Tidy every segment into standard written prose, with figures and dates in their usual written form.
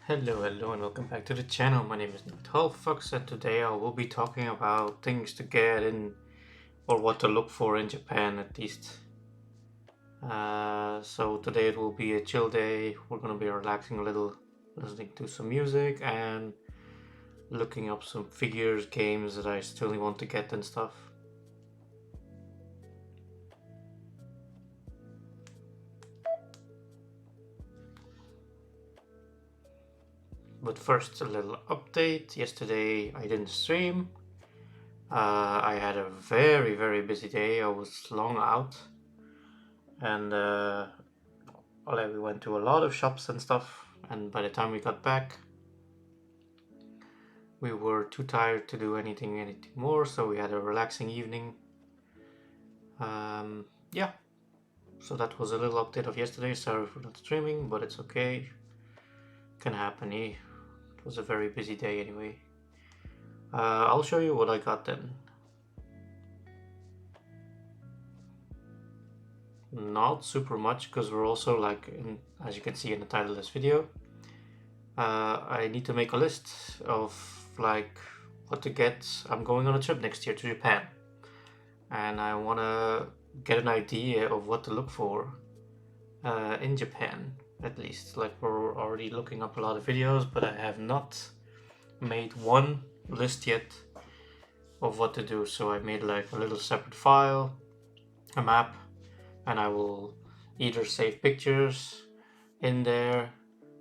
Hello and welcome back to the channel. My name is Nick Fox and today I will be talking about things to get in or what to look for in Japan at least. So today it will be a chill day. We're gonna be relaxing a little, listening to some music and looking up some figures, games that I still want to get and stuff. But first, a little update. Yesterday I didn't stream. I had a very busy day. I was long out, and we went to a lot of shops and stuff. And by the time we got back, we were too tired to do anything more. So we had a relaxing evening. Yeah. So that was a little update of yesterday. Sorry for not streaming, but it's okay. Can happen. Eh? It was a very busy day anyway. I'll show you what I got then. Not super much because we're also as you can see in the title of this video, I need to make a list of what to get. I'm going on a trip next year to Japan and I want to get an idea of what to look for in Japan, at least. Like, we're already looking up a lot of videos, but I have not made one list yet of what to do. So I made like a little separate file, a map, and I will either save pictures in there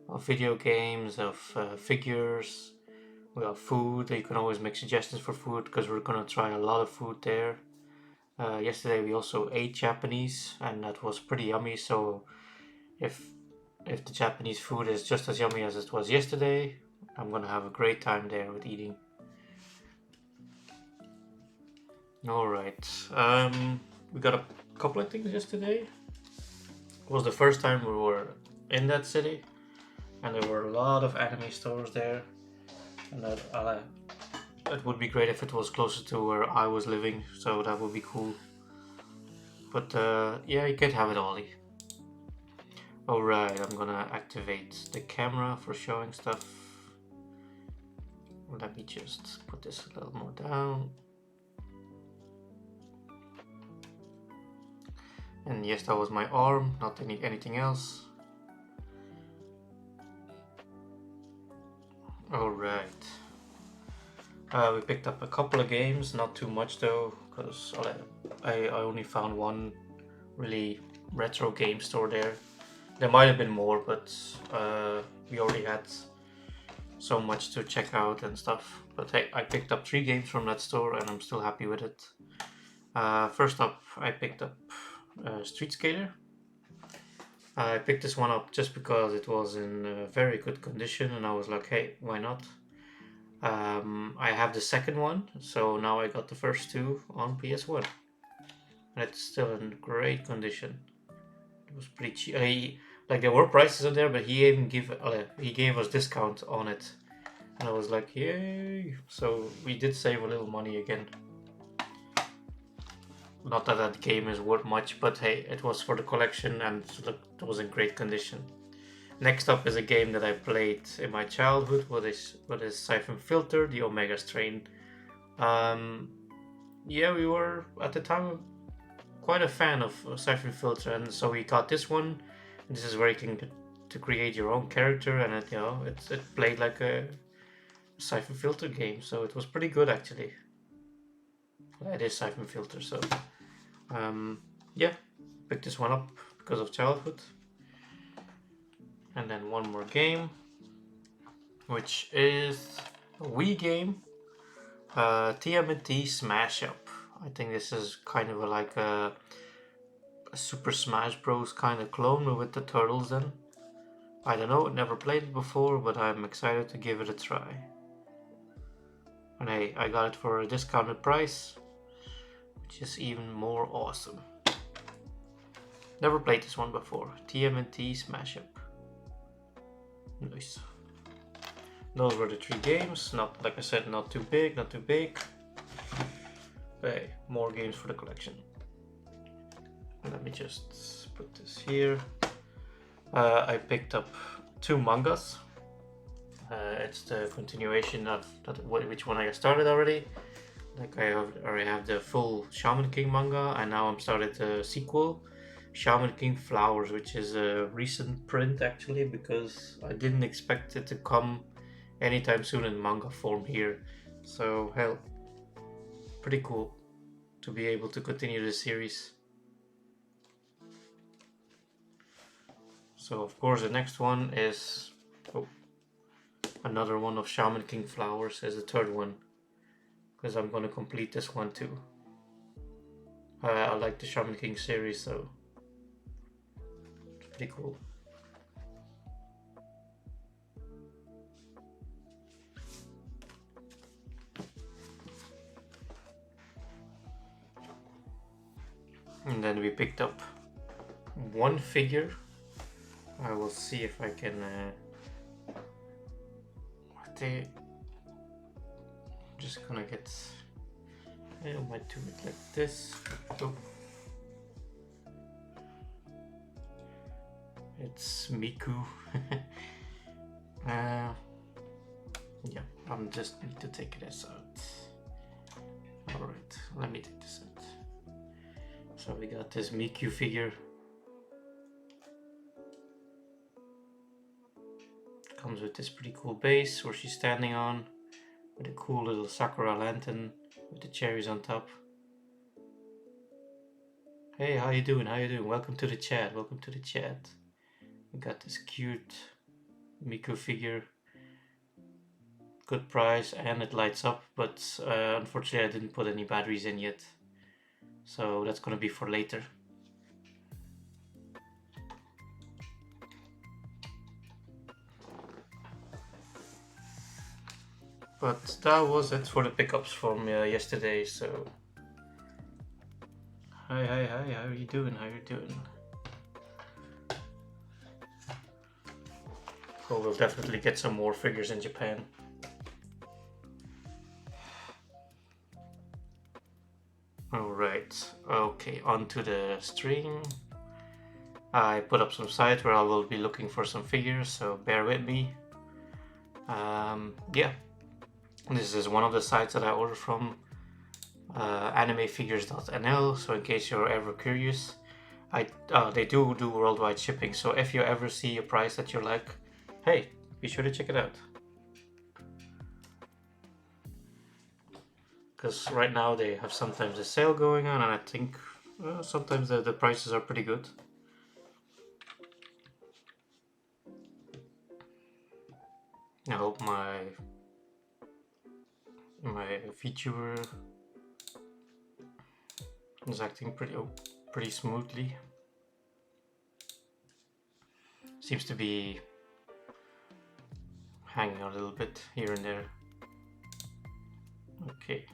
of video games, of figures. We have food. You can always make suggestions for food because we're gonna try a lot of food there. Yesterday we also ate Japanese and that was pretty yummy. So if the Japanese food is just as yummy as it was yesterday, I'm gonna have a great time there with eating. All right. We got a couple of things yesterday. It was the first time we were in that city, and there were a lot of anime stores there, and it would be great if it was closer to where I was living, so that would be cool. But yeah, you can't have it all. Alright, I'm gonna activate the camera for showing stuff. Let me just put this a little more down. And yes, that was my arm, not anything else. Alright. We picked up a couple of games, not too much though, because I only found one really retro game store there. There might have been more, but we already had so much to check out and stuff. But hey, I picked up 3 games from that store and I'm still happy with it. First up, I picked up Street Skater. I picked this one up just because it was in very good condition and I was like, hey, why not? I have the second one, so now I got the first 2 on PS1. And it's still in great condition. It was pretty cheap. There were prices on there, but he even gave us discount on it. And I was like, yay! So we did save a little money again. Not that that game is worth much, but hey, it was for the collection and it was in great condition. Next up is a game that I played in my childhood, what is Siphon Filter, the Omega Strain. Yeah, we were at the time quite a fan of Siphon Filter, and so we got this one. This is where you can get to create your own character, and it played like a Siphon Filter game, so it was pretty good actually. It is Siphon Filter, so yeah, picked this one up because of childhood. And then one more game, which is a Wii game, TMNT Smash Up. I think this is kind of like a Super Smash Bros. Kind of clone with the turtles then. I don't know, never played it before, but I'm excited to give it a try. And hey, I got it for a discounted price, which is even more awesome. Never played this one before. TMNT Smash Up. Nice. Those were the 3 games. Not, like I said, not too big. But hey, more games for the collection. Let me just put this here. I picked up 2 mangas. It's the continuation of which one I started already. Like I already have the full Shaman King manga, and now I'm started the sequel, Shaman King Flowers, which is a recent print actually, because I didn't expect it to come anytime soon in manga form here. So hell, pretty cool to be able to continue the series. So of course the next one is another one of Shaman King Flowers as the third one, because I'm gonna complete this one too. I like the Shaman King series, so it's pretty cool. And then we picked up one figure. I will see if I can just gonna get, I might do it like this. Oh. It's Miku. Yeah, I'm just need to take this out. Alright, let me take this out. So we got this Miku figure. Comes with this pretty cool base where she's standing on, with a cool little Sakura lantern with the cherries on top. Hey, how you doing? How you doing? Welcome to the chat. Welcome to the chat. We got this cute Miku figure. Good price, and it lights up, but unfortunately I didn't put any batteries in yet. So that's gonna be for later. But that was it for the pickups from yesterday, so... Hi, how are you doing? How are you doing? Oh, we'll definitely get some more figures in Japan. Alright, okay, onto the stream. I put up some sites where I will be looking for some figures, so bear with me. Yeah, this is one of the sites that I ordered from, animefigures.nl, so in case you're ever curious, they do worldwide shipping, so if you ever see a price that you're like, hey, be sure to check it out. Because right now they have sometimes a sale going on, and I think sometimes the prices are pretty good. I hope my VTuber is acting pretty smoothly. Seems to be hanging a little bit here and there. Okay.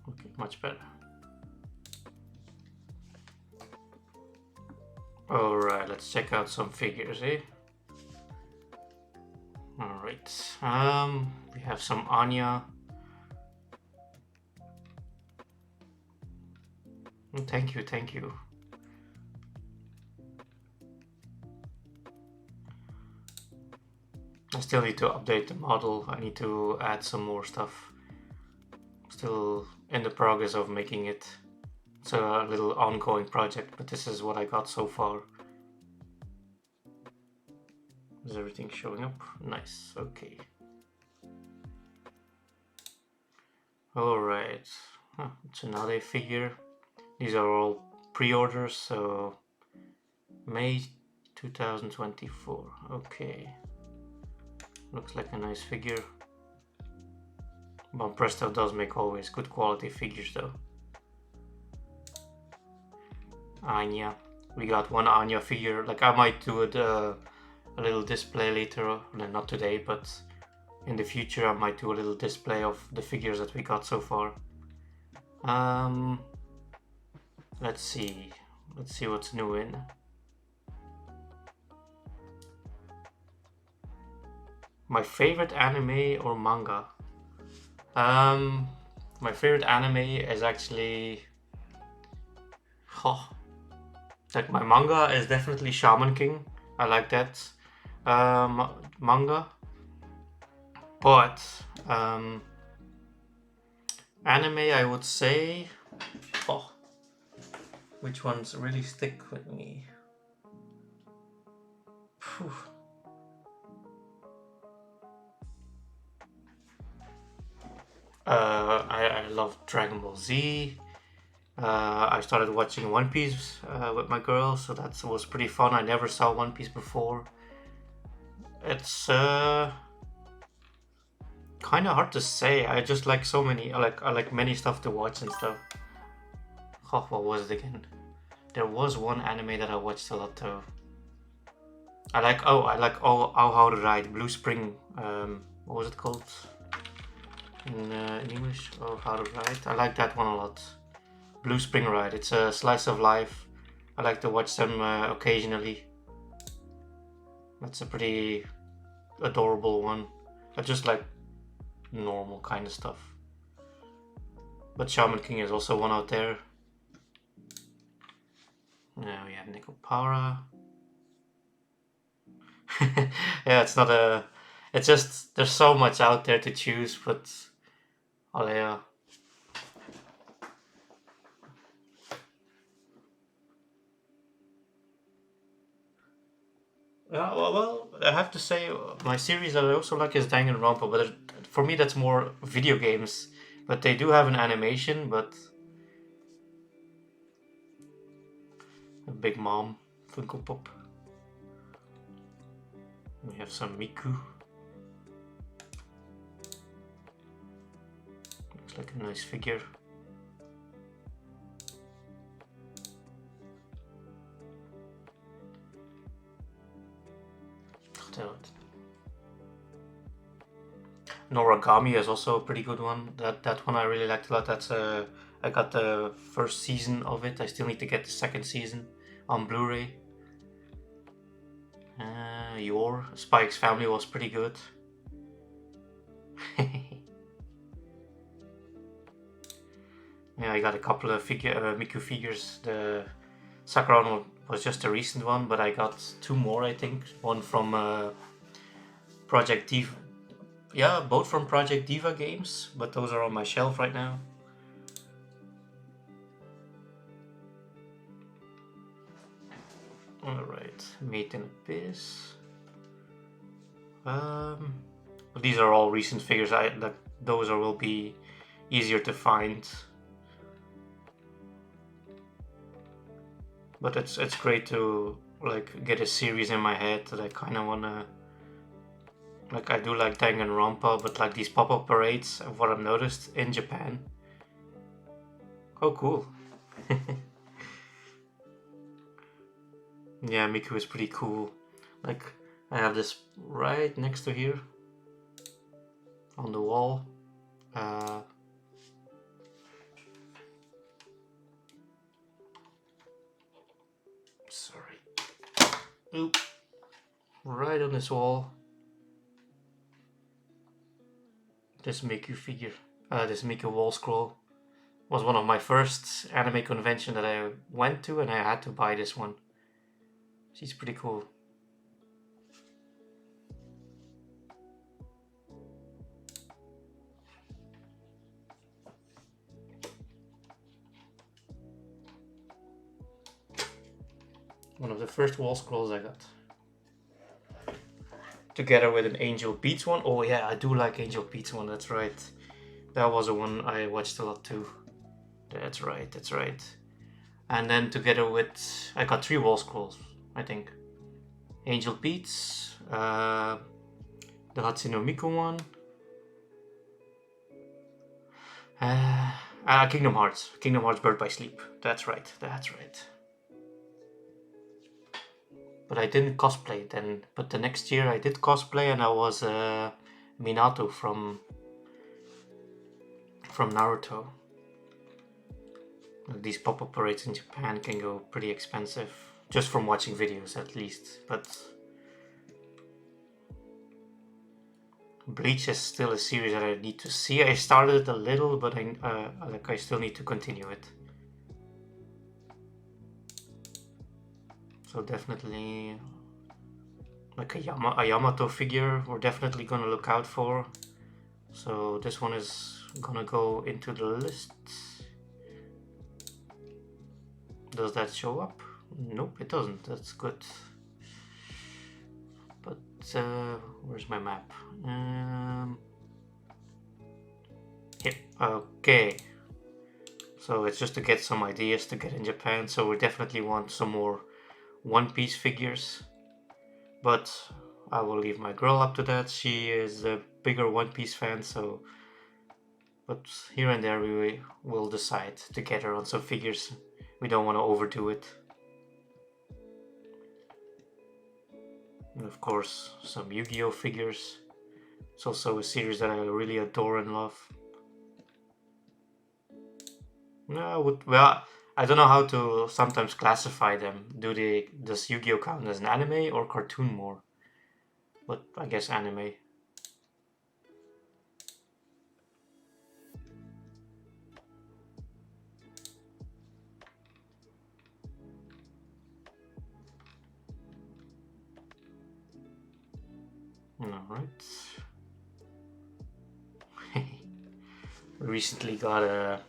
Okay, much better. Alright, let's check out some figures, eh? Alright, we have some Anya. Thank you. I still need to update the model. I need to add some more stuff. Still in the progress of making it. It's a little ongoing project, but this is what I got so far. Is everything showing up? Nice, okay. Alright, it's another figure. These are all pre-orders, so May 2024, okay. Looks like a nice figure. Banpresto does make always good quality figures though. Anya. We got one Anya figure. Like I might do it a little display later, not today, but in the future I might do a little display of the figures that we got so far. Let's see what's new in. My favorite anime or manga? My favorite anime is actually... Like my manga is definitely Shaman King. I like that manga. But anime, I would say, oh, which ones really stick with me? Phew. I love Dragon Ball Z. I started watching One Piece with my girl, so that was pretty fun. I never saw One Piece before. It's kind of hard to say. I just like so many. I like many stuff to watch and stuff. Oh, what was it again? There was one anime that I watched a lot though. I like How to Ride Blue Spring. What was it called in English? Oh, How to Ride. I like that one a lot. Blue Spring Ride. It's a slice of life. I like to watch them occasionally. That's a pretty adorable one. I just like normal kind of stuff. But Shaman King is also one out there. Now we have Nico Para. Yeah, it's not a. It's just there's so much out there to choose, but oh yeah. Yeah, well, I have to say, my series that I also like is Danganronpa, but for me that's more video games. But they do have an animation, but a Big Mom Funko Pop. We have some Miku. Looks like a nice figure. Noragami is also a pretty good one. That one I really liked a lot. That's I got the first season of it. I still need to get the second season on Blu-ray. Your Spy X Family was pretty good. Yeah, I got a couple of Miku figures. The Sakura one was just a recent one, but I got two more, I think. One from Project Diva. Yeah, both from Project Diva games, but those are on my shelf right now. Alright, Made in Abyss. But these are all recent figures. Those will be easier to find. But it's great to like get a series in my head that I kind of wanna. Like I do like Danganronpa, but like these pop-up parades, of what I've noticed in Japan. Oh, cool. Yeah, Miku is pretty cool. Like I have this right next to here on the wall. Sorry. Oop. Right on this wall. This Miku figure. This Miku wall scroll was one of my first anime convention that I went to, and I had to buy this one. She's pretty cool. One of the first wall scrolls I got. Together with an Angel Beats one. Oh yeah, I do like Angel Beats one, that's right. That was the one I watched a lot too. That's right, that's right. And then together with, I got 3 wall scrolls, I think. Angel Beats, the Hatsune Miku one, Kingdom Hearts Birth by Sleep. That's right, that's right. But I didn't cosplay then. But the next year I did cosplay, and I was Minato from Naruto. These pop-up parades in Japan can go pretty expensive, just from watching videos at least. But Bleach is still a series that I need to see. I started it a little, but I still need to continue it. So definitely like a Yamato figure we're definitely gonna look out for. So this one is gonna go into the list. Does that show up? Nope, it doesn't. That's good. But where's my map? Here. Okay. So it's just to get some ideas to get in Japan. So we definitely want some more One Piece figures. But I will leave my girl up to that. She is a bigger One Piece fan, so... But here and there we will decide together on some figures. We don't want to overdo it. And of course, some Yu-Gi-Oh figures. It's also a series that I really adore and love. Well, I don't know how to sometimes classify them. Does Yu-Gi-Oh count as an anime or cartoon more? But I guess anime. Alright. Recently got a...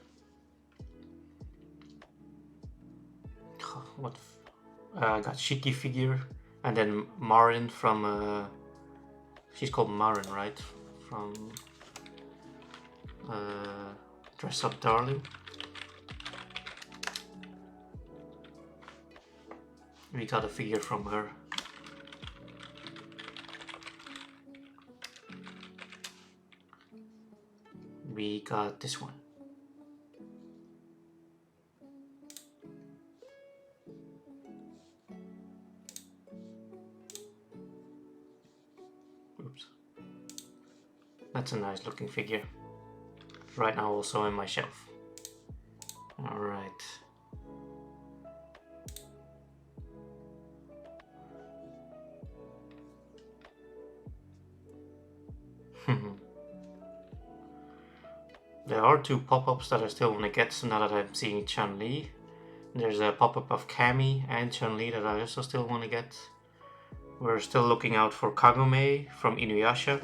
What? I got Shiki figure, and then Marin from... she's called Marin, right? From... Dress Up Darling. We got a figure from her. We got this one. Oops. That's a nice looking figure. Right now also in my shelf. Alright. There are two pop-ups that I still want to get now that I'm seeing Chun-Li. There's a pop-up of Cammy and Chun-Li that I also still want to get. We're still looking out for Kagome from Inuyasha.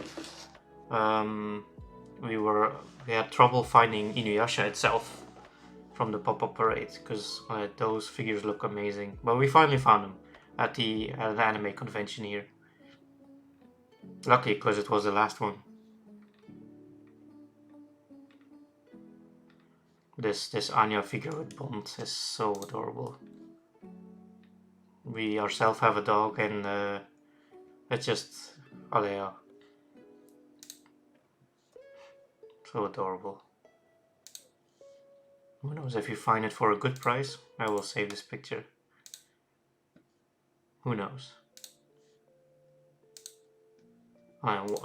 We had trouble finding Inuyasha itself from the pop-up parade because those figures look amazing. But we finally found them at an anime convention here. Luckily, because it was the last one. This Anya figure with Bond is so adorable. We ourselves have a dog and it's just Alea. So adorable. Who knows, if you find it for a good price, I will save this picture. Who knows?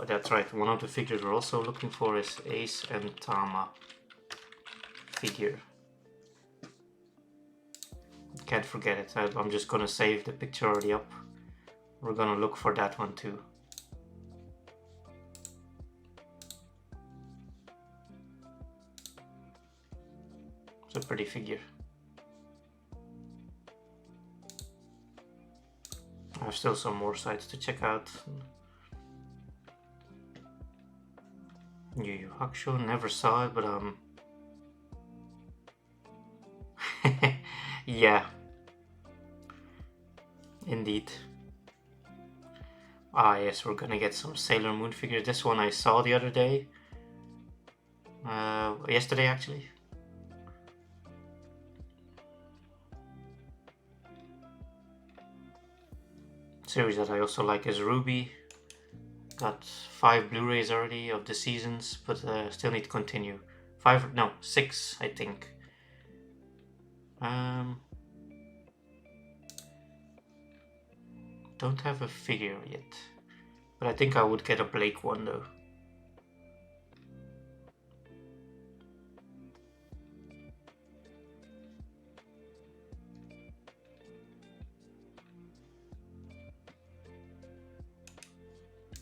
That's right, one of the figures we're also looking for is Ace and Tama figure. Can't forget it. I'm just gonna save the picture already up. We're gonna look for that one too. It's a pretty figure. I have still some more sites to check out. Yu Yu Hakusho, never saw it, but yeah. Indeed. Ah yes, we're gonna get some Sailor Moon figures. This one I saw the other day. Yesterday actually. Series that I also like is Ruby. Got 5 Blu-rays already of the seasons, but still need to continue. 6 I think. Don't have a figure yet, but I think I would get a Blake one though.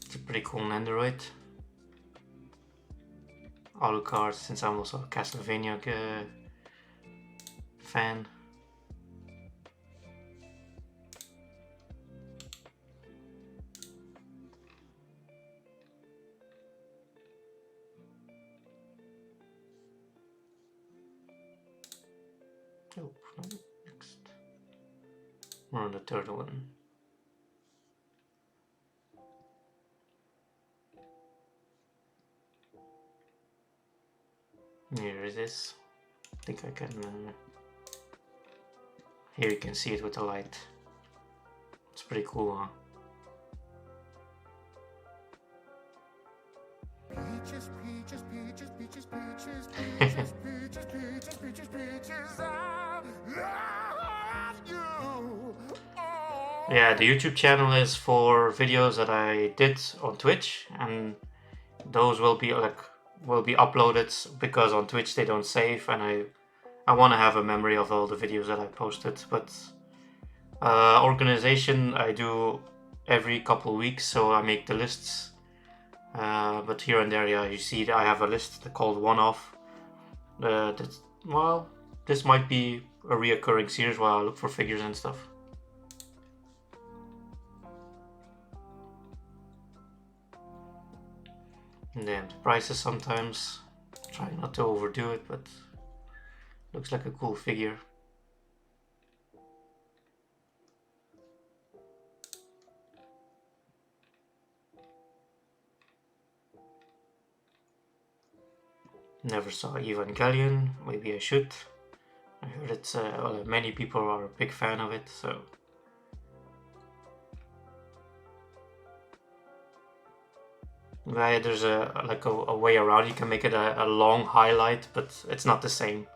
It's a pretty cool Nendoroid. Alucard, since I'm also a Castlevania fan. Oh, no, next. We're on the third one. Here it is. I think I can... Here you can see it with the light. It's pretty cool, huh? Peaches, peaches, peaches, peaches, peaches, peaches, peaches, peaches, peaches, peaches, I love you. Oh. Yeah, the YouTube channel is for videos that I did on Twitch, and those will be uploaded because on Twitch they don't save, and I want to have a memory of all the videos that I posted. But organization I do every couple weeks, so I make the lists. But here and there, yeah, you see that I have a list called one-off. Well, this might be a reoccurring series while I look for figures and stuff. And then the prices sometimes. Try not to overdo it, but looks like a cool figure. Never saw Evangelion, maybe I should. I heard it's many people are a big fan of it, so. Yeah, there's a way around. You can make it a long highlight, but it's not the same.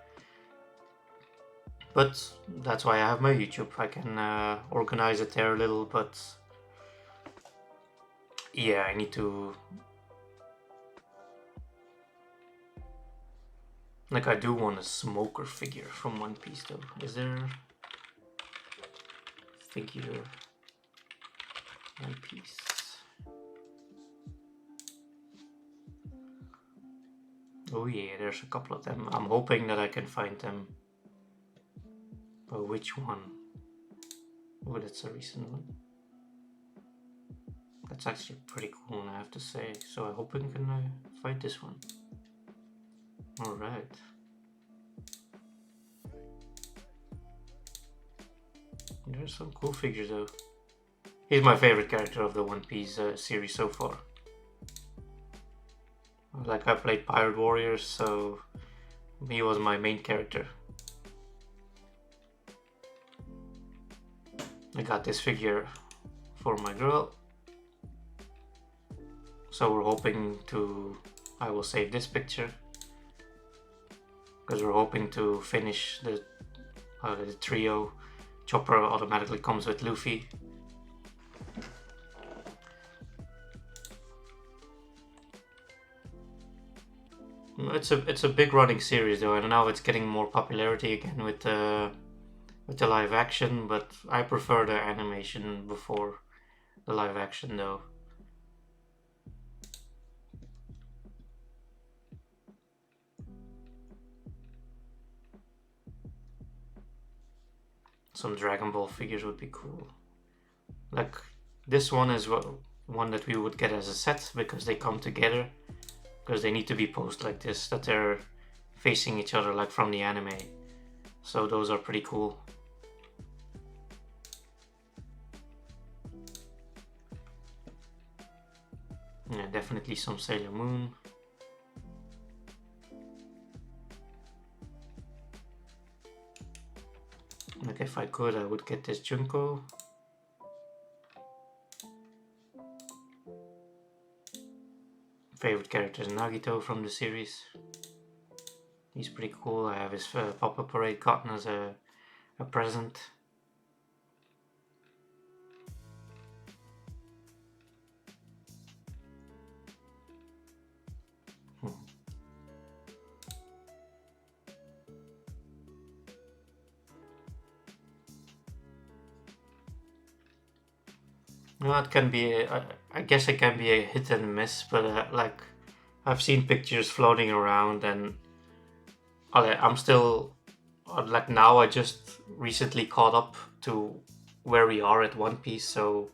But that's why I have my YouTube. I can organize it there a little, but yeah, I need to. Like, I do want a smoker figure from One Piece, though. Is there a figure One Piece? Oh yeah, there's a couple of them. I'm hoping that I can find them. But which one? Oh, that's a recent one. That's actually pretty cool, I have to say. So I hope I can find this one. Alright. There's some cool figures though. He's my favorite character of the One Piece series so far. Like, I played Pirate Warriors, so he was my main character. I got this figure for my girl. So we're hoping to... I will save this picture. Because we're hoping to finish the trio. Chopper automatically comes with Luffy. It's a big running series though, and now it's getting more popularity again with the live action, but I prefer the animation before the live action though. Some Dragon Ball figures would be cool. Like, this one is one that we would get as a set because they come together. Because they need to be posed like this, that they're facing each other like from the anime. So those are pretty cool. Yeah, definitely some Sailor Moon. Like, if I could, I would get this Junko. Favorite character is Nagito from the series. He's pretty cool. I have his pop-up parade gotten as a present. No, it can be, I guess it can be a hit and miss, but like, I've seen pictures floating around, and I'm still, like, now I just recently caught up to where we are at One Piece, so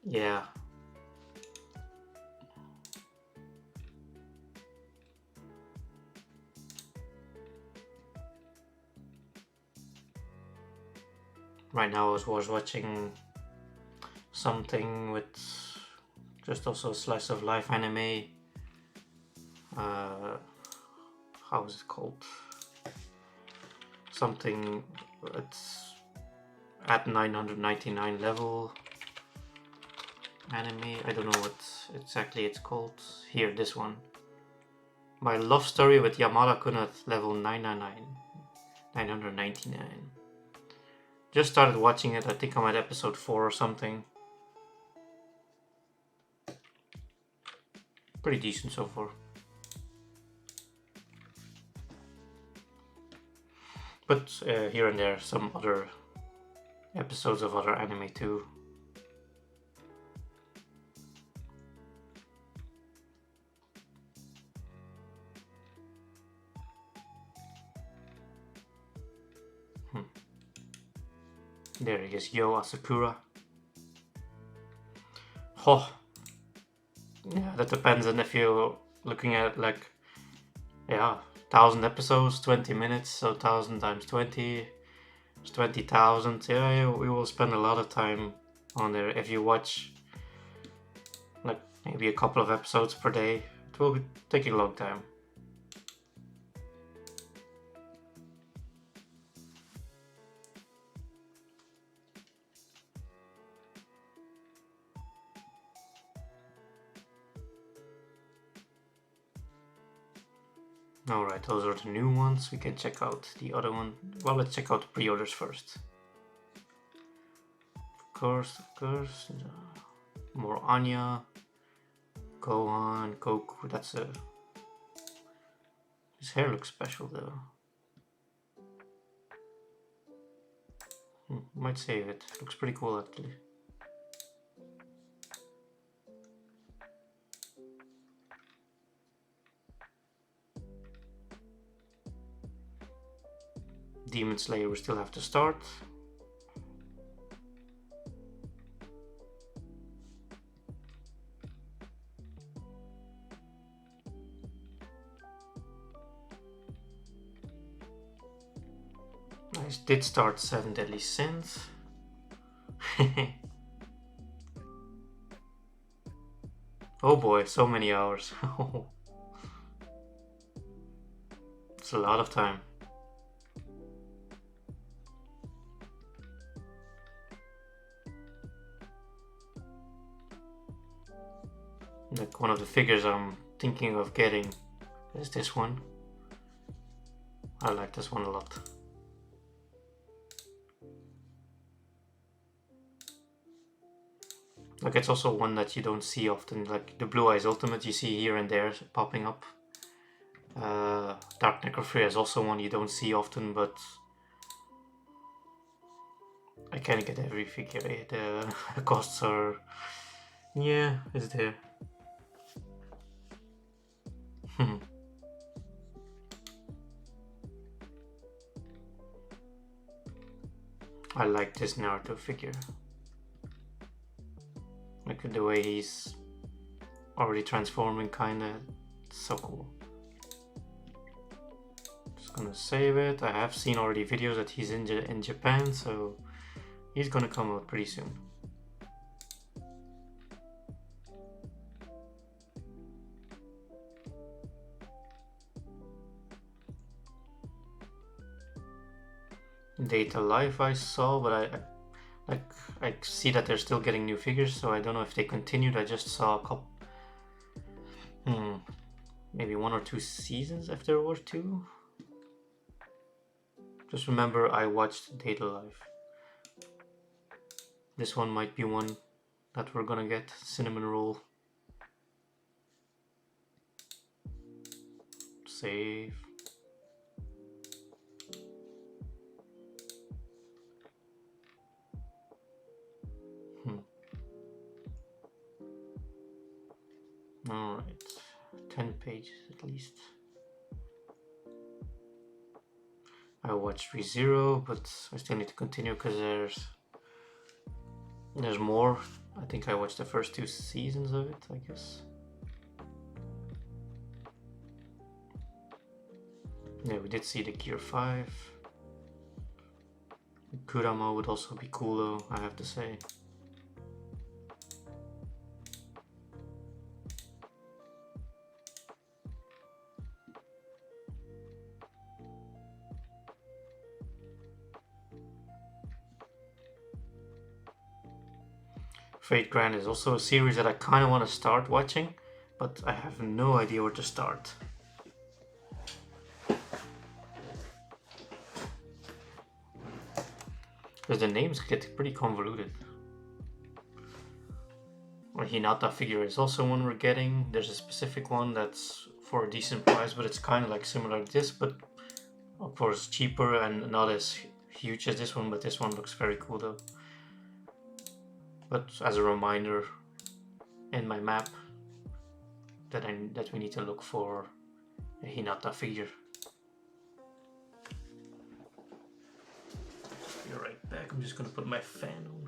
yeah. Right now I was watching something with just also a slice of life anime. How is it called? Something it's at 999 level anime. I don't know what exactly it's called. Here, this one. My love story with Yamada-kun at level 999. Just started watching it. I think I'm at episode 4 or something. Pretty decent so far. But here and there, some other episodes of other anime too. There he is, Yo Asakura. Oh, yeah, that depends on if you're looking at like, yeah, 1,000 episodes, 20 minutes, so 1,000 times 20 is 20,000. Yeah, we will spend a lot of time on there. If you watch like maybe a couple of episodes per day, it will be taking a long time. Alright, those are the new ones. We can check out the other one. Well, let's check out the pre-orders first. Of course. More Anya. Gohan, Goku. That's a... His hair looks special though. Might save it. Looks pretty cool actually. Demon Slayer we still have to start. I did start 7 Deadly Sins. Oh boy, so many hours. It's a lot of time. Like one of the figures I'm thinking of getting is this one. I like this one a lot. Like it's also one that you don't see often, like the Blue Eyes Ultimate you see here and there popping up. Dark Necrofreya is also one you don't see often, but I can't get every figure. The costs are... yeah, it's there. I like this Naruto figure. Look at the way he's already transforming, kinda. It's so cool. Just gonna save it. I have seen already videos that he's in Japan, so he's gonna come out pretty soon. Data Life I saw, but I see that they're still getting new figures, so I don't know if they continued. I just saw a couple, maybe 1 or 2 seasons if there were 2. Just remember I watched Data Life. This one might be one that we're gonna get. Cinnamon Roll. Save. Alright, 10 pages at least. I watched ReZero, but I still need to continue because there's more. I think I watched the first 2 seasons of it, I guess. Yeah, we did see the Gear 5. Kurama would also be cool though, I have to say. Fate Grand is also a series that I kind of want to start watching, but I have no idea where to start. Because the names get pretty convoluted. A Hinata figure is also one we're getting. There's a specific one that's for a decent price, but it's kind of like similar to this, but of course cheaper and not as huge as this one, but this one looks very cool though. But as a reminder in my map that we need to look for a Hinata figure. Be right back. I'm just gonna put my fan on.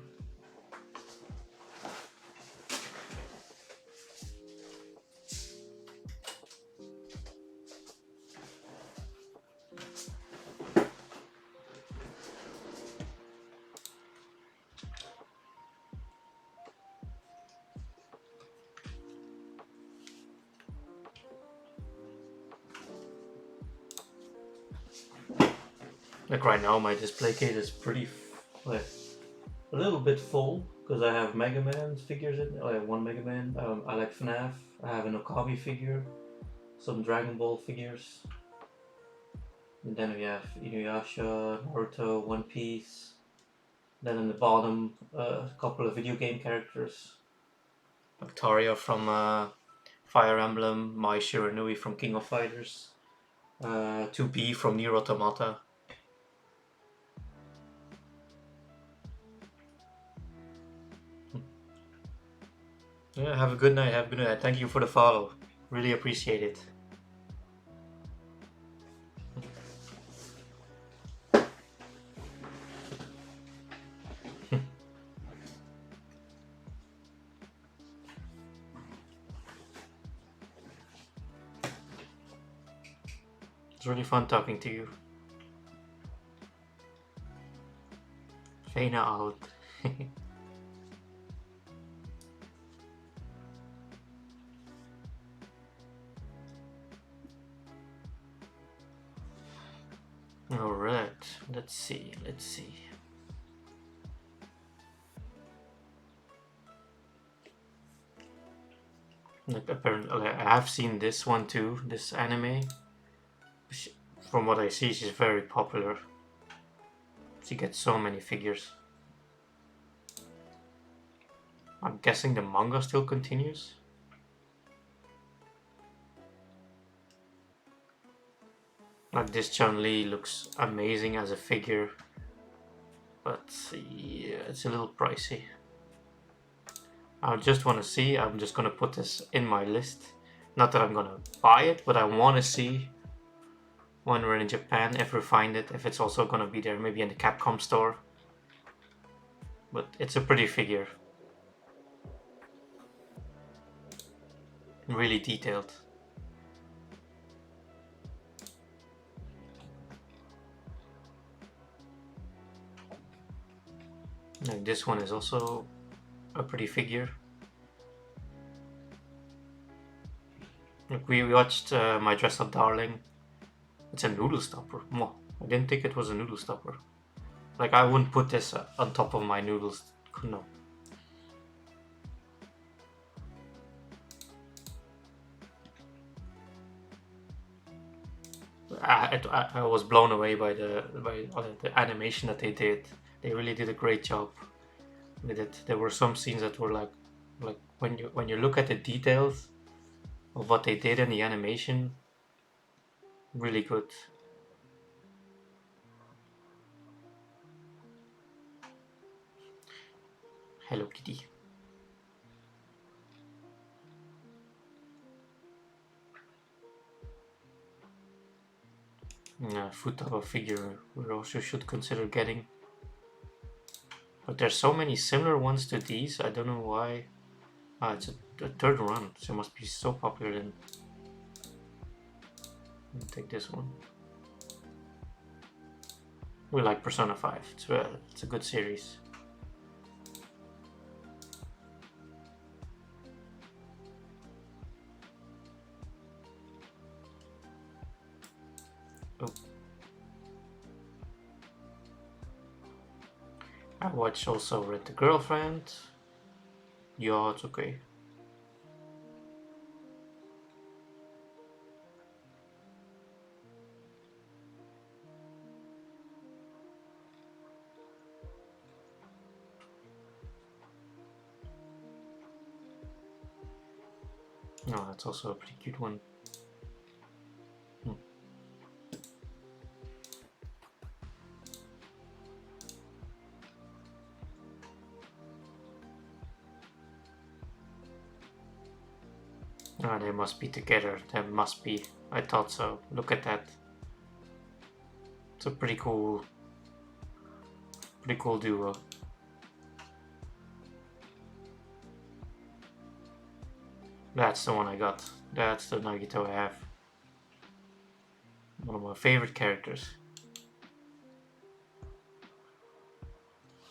Like right now, my display case is pretty like a little bit full because I have Mega Man figures in. I have one Mega Man. I like FNAF. I have an Okami figure, some Dragon Ball figures. And then we have Inuyasha, Naruto, One Piece. Then in the bottom, a couple of video game characters. Octaria from Fire Emblem, Mai Shiranui from King of Fighters, 2B from Nier Automata. Yeah, have a good night. Have a good night. Thank you for the follow. Really appreciate it. It's really fun talking to you. Fena out. Alright, let's see. Like apparently, I have seen this one too, this anime. From what I see, she's very popular. She gets so many figures. I'm guessing the manga still continues. Like this Chun-Li looks amazing as a figure, but yeah, it's a little pricey. I just want to see. I'm just gonna put this in my list. Not that I'm gonna buy it, but I want to see when we're in Japan if we find it. If it's also gonna be there, maybe in the Capcom store. But it's a pretty figure. Really detailed. Like this one is also a pretty figure. Like we watched My Dress Up Darling. It's a noodle stopper. I didn't think it was a noodle stopper. Like I wouldn't put this on top of my noodles. No. I was blown away by the animation that they did. They really did a great job with it. There were some scenes that were like when you look at the details of what they did in the animation, really good. Hello Kitty. Futaba figure we also should consider getting. But there's so many similar ones to these, I don't know why. It's a third run, so it must be so popular then. I'll take this one. we like Persona 5. It's a good series. Oh. I watched also Rent a Girlfriend. Yeah, it's okay. No, that's also a pretty cute one. Oh, they must be together. They must be. I thought so. Look at that. It's a pretty cool duo. That's the one I got. That's the Nagito I have. One of my favorite characters.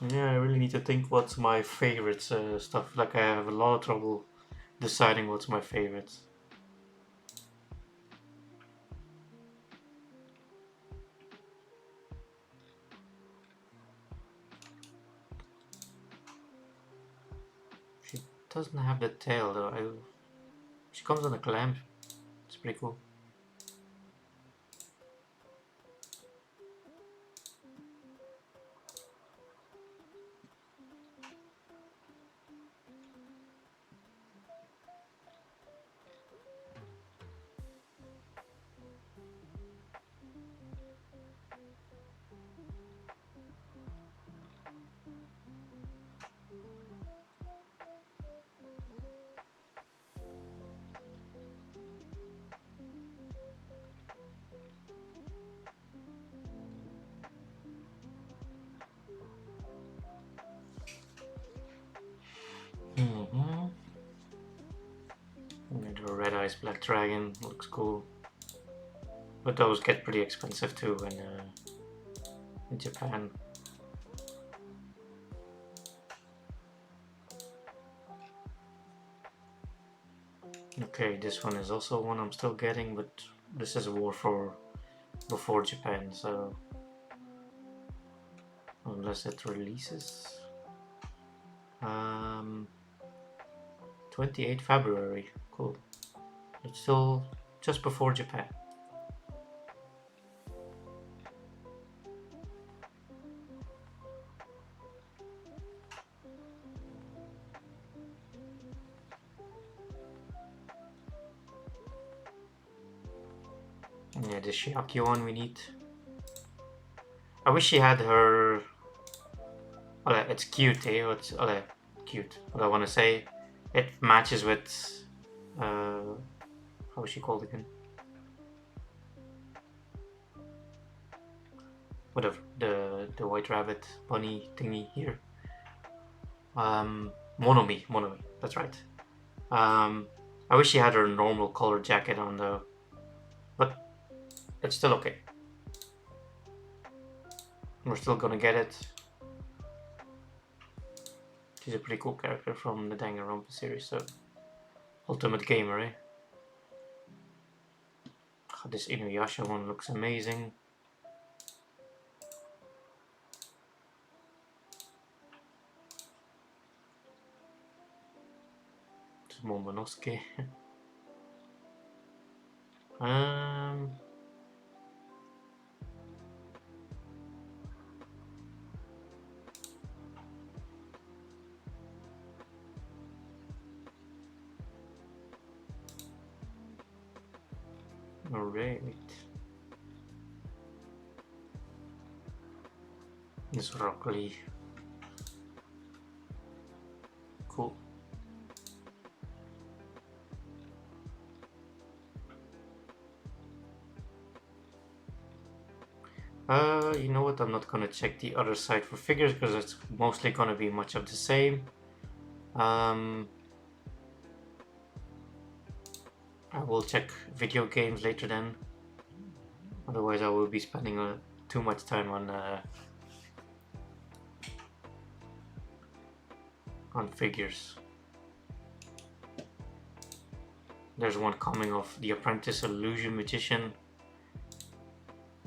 Yeah, I really need to think what's my favorite stuff. Like I have a lot of trouble deciding what's my favorite. She doesn't have the tail though. She comes on a clamp. It's pretty cool. The Red Eyes Black Dragon looks cool. But those get pretty expensive too in Japan. Okay, this one is also one I'm still getting, but this is a war for before Japan, so unless it releases. 28 February, cool. It's still just before Japan. Yeah, the Shiaki one we need. I wish she had her. Well, it's cute, eh? It's cute. What I want to say, it matches with. How is she called again? Whatever, the White Rabbit bunny thingy here. Monomi. That's right. I wish she had her normal color jacket on though, but it's still okay. We're still gonna get it. She's a pretty cool character from the Danganronpa series, so Ultimate Gamer, eh? This Inuyasha one looks amazing. It's Momonosuke. Alright. This Rock Lee. Cool. You know what? I'm not gonna check the other side for figures because it's mostly gonna be much of the same. I will check video games later then. Otherwise, I will be spending too much time on figures. There's one coming of The Apprentice Illusion Magician.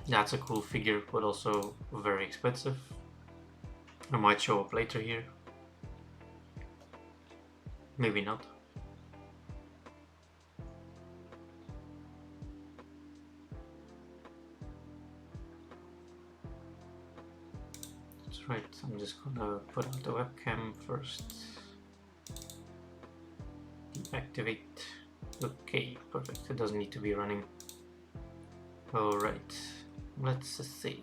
That's a cool figure, but also very expensive. It might show up later here. Maybe not. That's right, I'm just gonna put out the webcam first. Deactivate. Okay, perfect. It doesn't need to be running. Alright, let's see.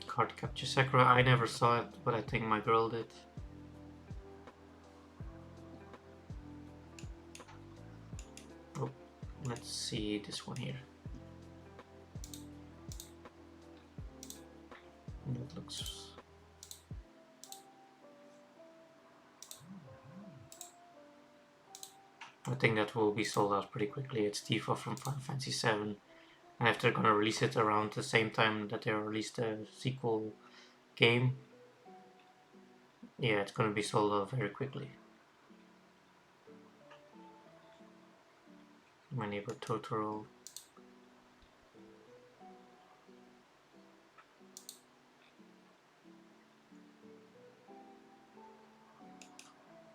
Card Capture Sakura, I never saw it, but I think my girl did. Oh, let's see this one here. That looks... I think that will be sold out pretty quickly. It's Tifa from Final Fantasy VII. And if they're gonna release it around the same time that they released a sequel game, yeah, it's gonna be sold out very quickly. My Neighbor Totoro.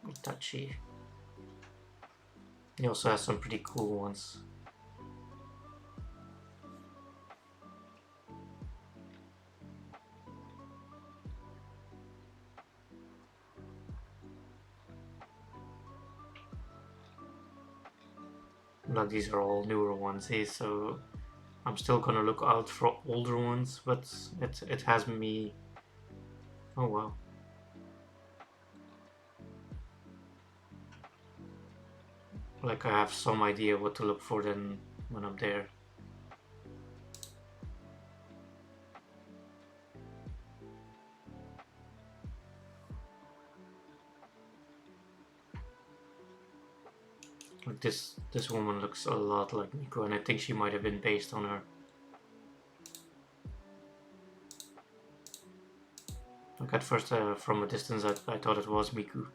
Itachi. He also has some pretty cool ones. But these are all newer ones, so I'm still gonna look out for older ones, but it has me... Oh wow. Like I have some idea what to look for then when I'm there. Like this woman looks a lot like Miku, and I think she might have been based on her. Like at first, from a distance, I thought it was Miku.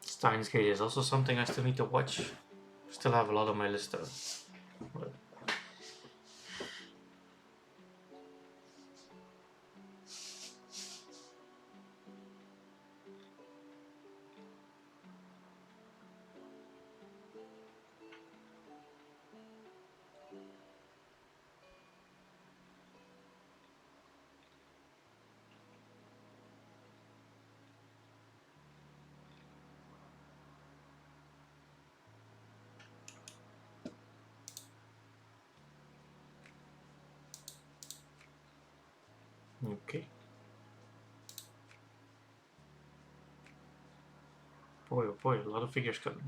Steins Gate is also something I still need to watch. Still have a lot on my list though. But okay. Boy, oh boy, a lot of figures coming.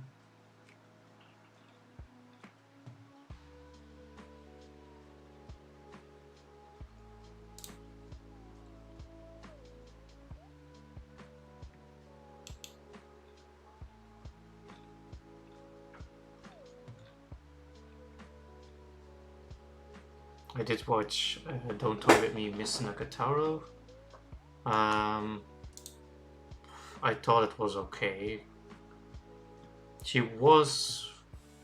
I did watch Don't Toy With Me, Miss Nakataro. I thought it was okay. She was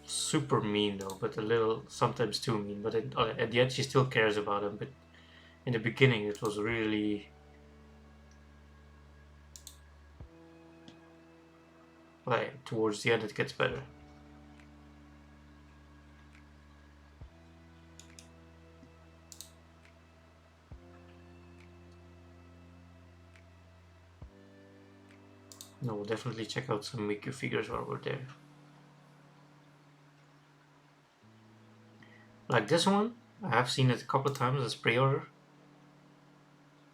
super mean though, but a little, sometimes too mean. But at the end she still cares about him. But in the beginning it was really... Like, towards the end it gets better. No, we'll definitely check out some Miku figures while we're there. Like this one, I have seen it a couple of times as pre-order.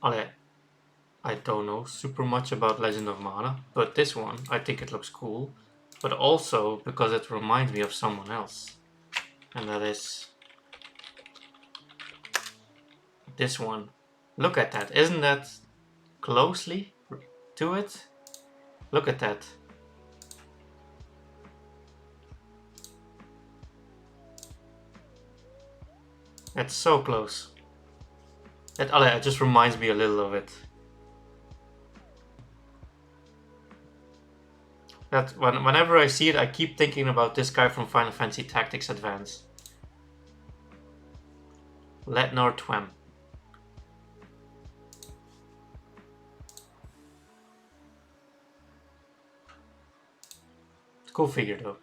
I don't know super much about Legend of Mana, but this one, I think it looks cool. But also because it reminds me of someone else. And that is this one. Look at that. Isn't that closely to it? Look at that. That's so close. It just reminds me a little of it. Whenever I see it, I keep thinking about this guy from Final Fantasy Tactics Advance. Letnar Twem. Cool figure though.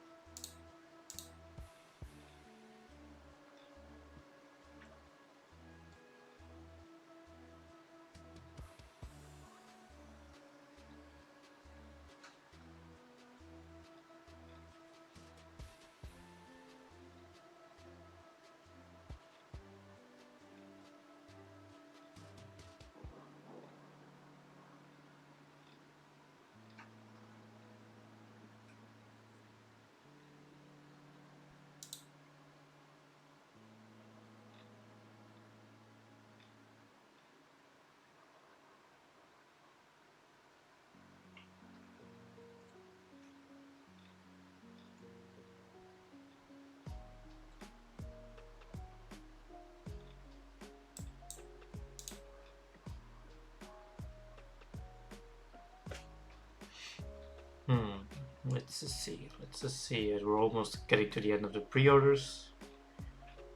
Let's just see. Let's just see. We're almost getting to the end of the pre-orders.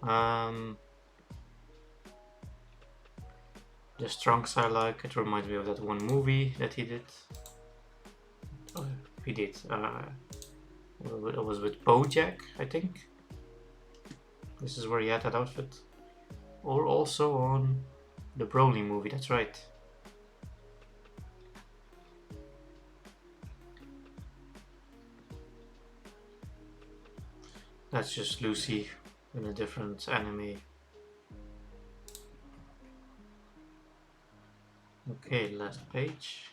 The Strunks I like. It reminds me of that one movie that he did. Oh, he did. It was with BoJack, I think. This is where he had that outfit. Or also on the Broly movie. That's right. That's just Lucy in a different anime. Okay, last page.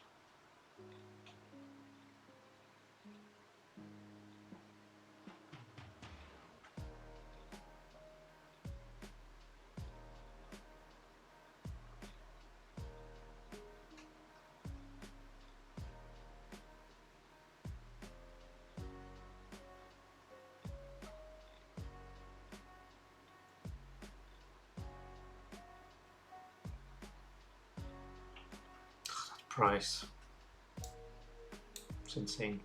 Price. It's insane.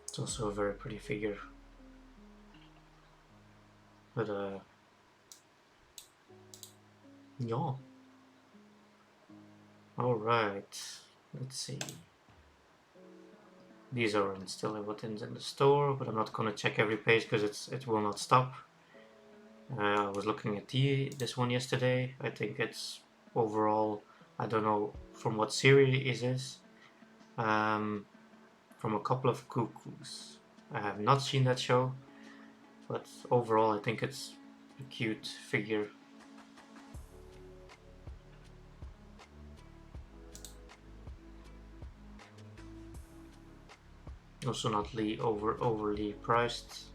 It's also a very pretty figure. But yeah. Alright. Let's see. These are still buttons in the store, but I'm not gonna check every page because it will not stop. I was looking at this one yesterday. I think it's overall, I don't know from what series it is. From a couple of cuckoos. I have not seen that show, but overall I think it's a cute figure. Also not overly priced.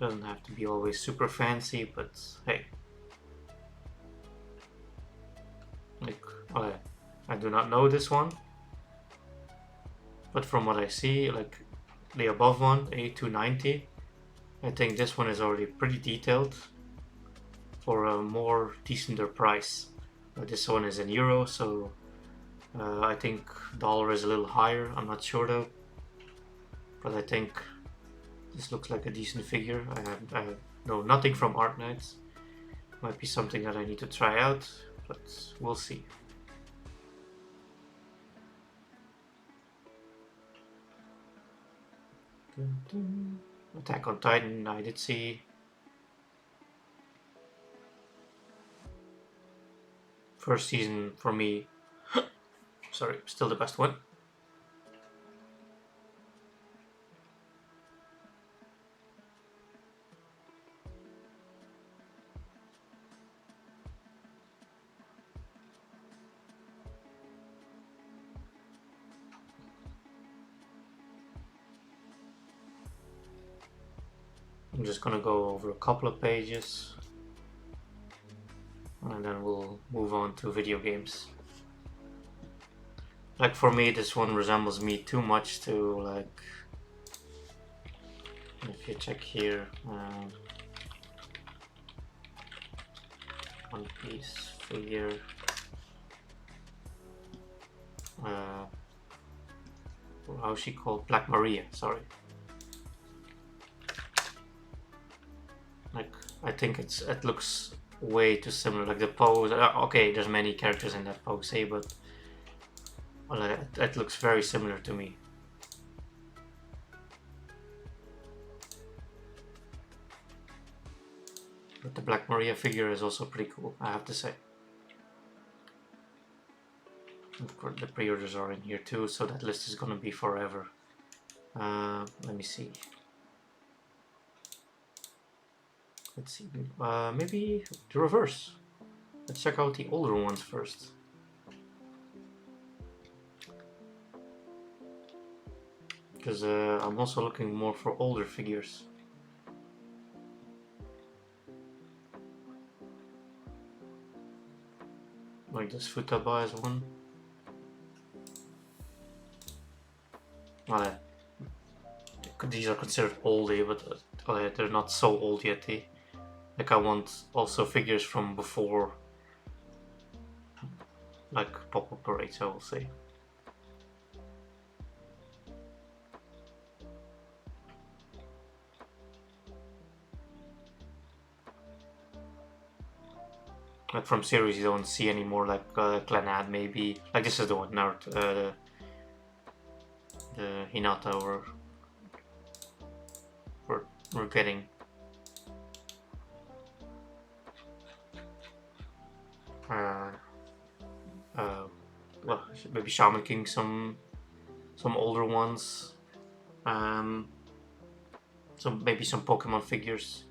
Doesn't have to be always super fancy, but hey. Like, I do not know this one, but from what I see, like the above one, A290, I think this one is already pretty detailed for a more decenter price. This one is in euro, so I think dollar is a little higher. I'm not sure though, but I think this looks like a decent figure. I know nothing from Art Knights. Might be something that I need to try out, but we'll see. Attack on Titan, I did see. First season for me, sorry, still the best one. I'm just gonna go over a couple of pages and then we'll move on to video games. Like for me, this one resembles me too much to like, if you check here, One Piece figure, how's she called? Black Maria, sorry. Like, I think it looks way too similar. Like the pose, okay, there's many characters in that pose, but well, it looks very similar to me. But the Black Maria figure is also pretty cool, I have to say. Of course, the pre-orders are in here too, so that list is gonna be forever. Let me see. Let's see. Maybe the reverse. Let's check out the older ones first. Because I'm also looking more for older figures. Like this Futaba is one. Well, these are considered oldie, but they're not so old yet. Like I want also figures from before, like Pop-Up Parades, I will say. Like from series, you don't see anymore. Like Clannad, maybe. Like this is the one, Naruto, the Hinata we're getting. Well, maybe Shaman King, some older ones. Maybe some Pokemon figures.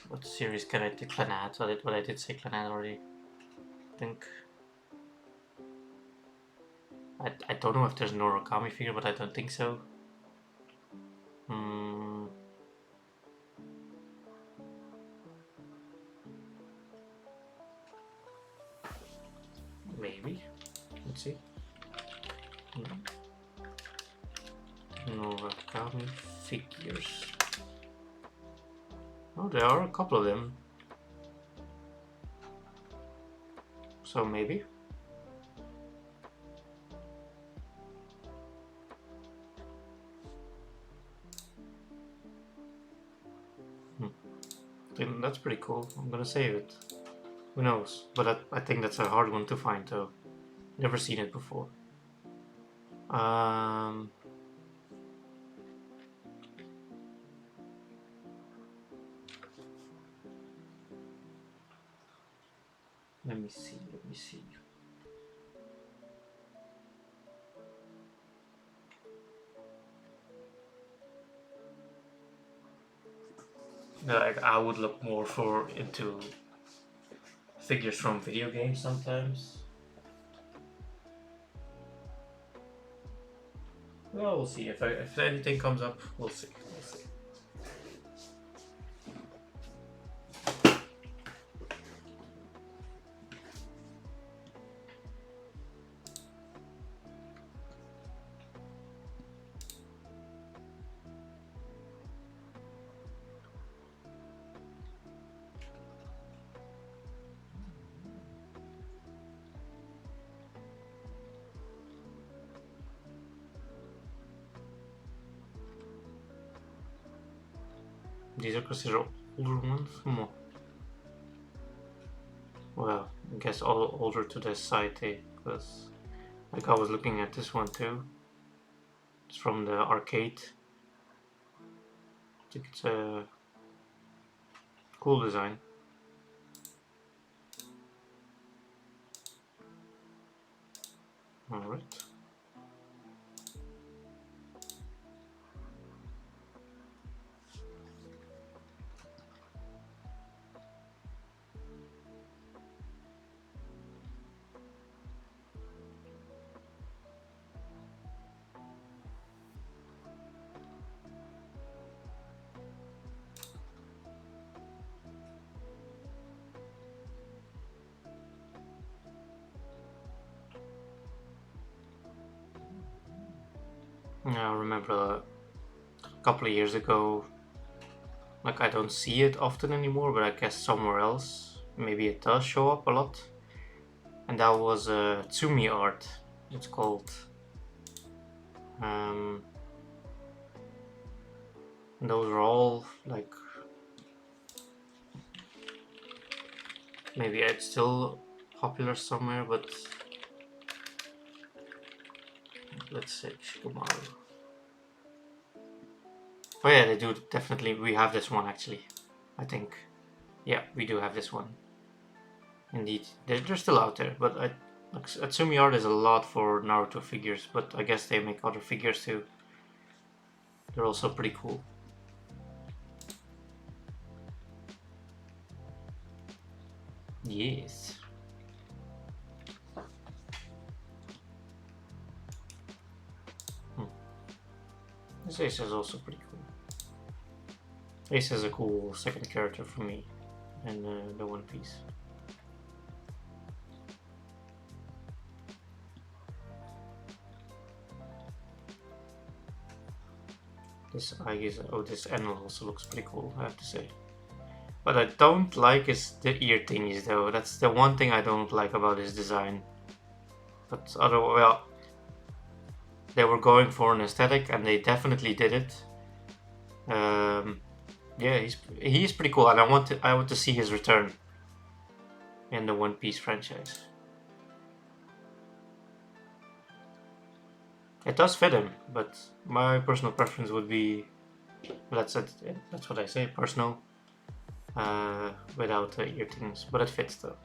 What series can I take? Clannad. Well, I did say Clannad already. I think. I don't know if there's an Origami figure, but I don't think so. Maybe. Let's see. Origami figures. Oh, there are a couple of them. So maybe. That's pretty cool. I'm gonna save it. Who knows? But I think that's a hard one to find though. Never seen it before. Let me see. Like I would look more into figures from video games sometimes. Well, we'll see. If anything comes up, we'll see. These are considered older ones? Well, I guess all older to this side, because like I was looking at this one too. It's from the arcade. I think it's a cool design. Alright. I remember a couple of years ago, like I don't see it often anymore, but I guess somewhere else maybe it does show up a lot. And that was Tsumi art, it's called. Those are all like, maybe it's still popular somewhere, but let's say Shikamaru. Oh yeah, they do definitely. We have this one actually, I think. Yeah, we do have this one. Indeed, they're still out there, but like, Atsumi art is a lot for Naruto figures, but I guess they make other figures too. They're also pretty cool. Yes. This Ace is also pretty cool. Ace is a cool second character for me in the One Piece. This I guess, oh, this animal also looks pretty cool, I have to say. What I don't like is the ear thingies though. That's the one thing I don't like about his design. But well, they were going for an aesthetic and they definitely did it. Yeah, he's pretty cool, and I want to see his return in the One Piece franchise. It does fit him, but my personal preference would be, that's it. That's what I say, personal, without ear things, but it fits though.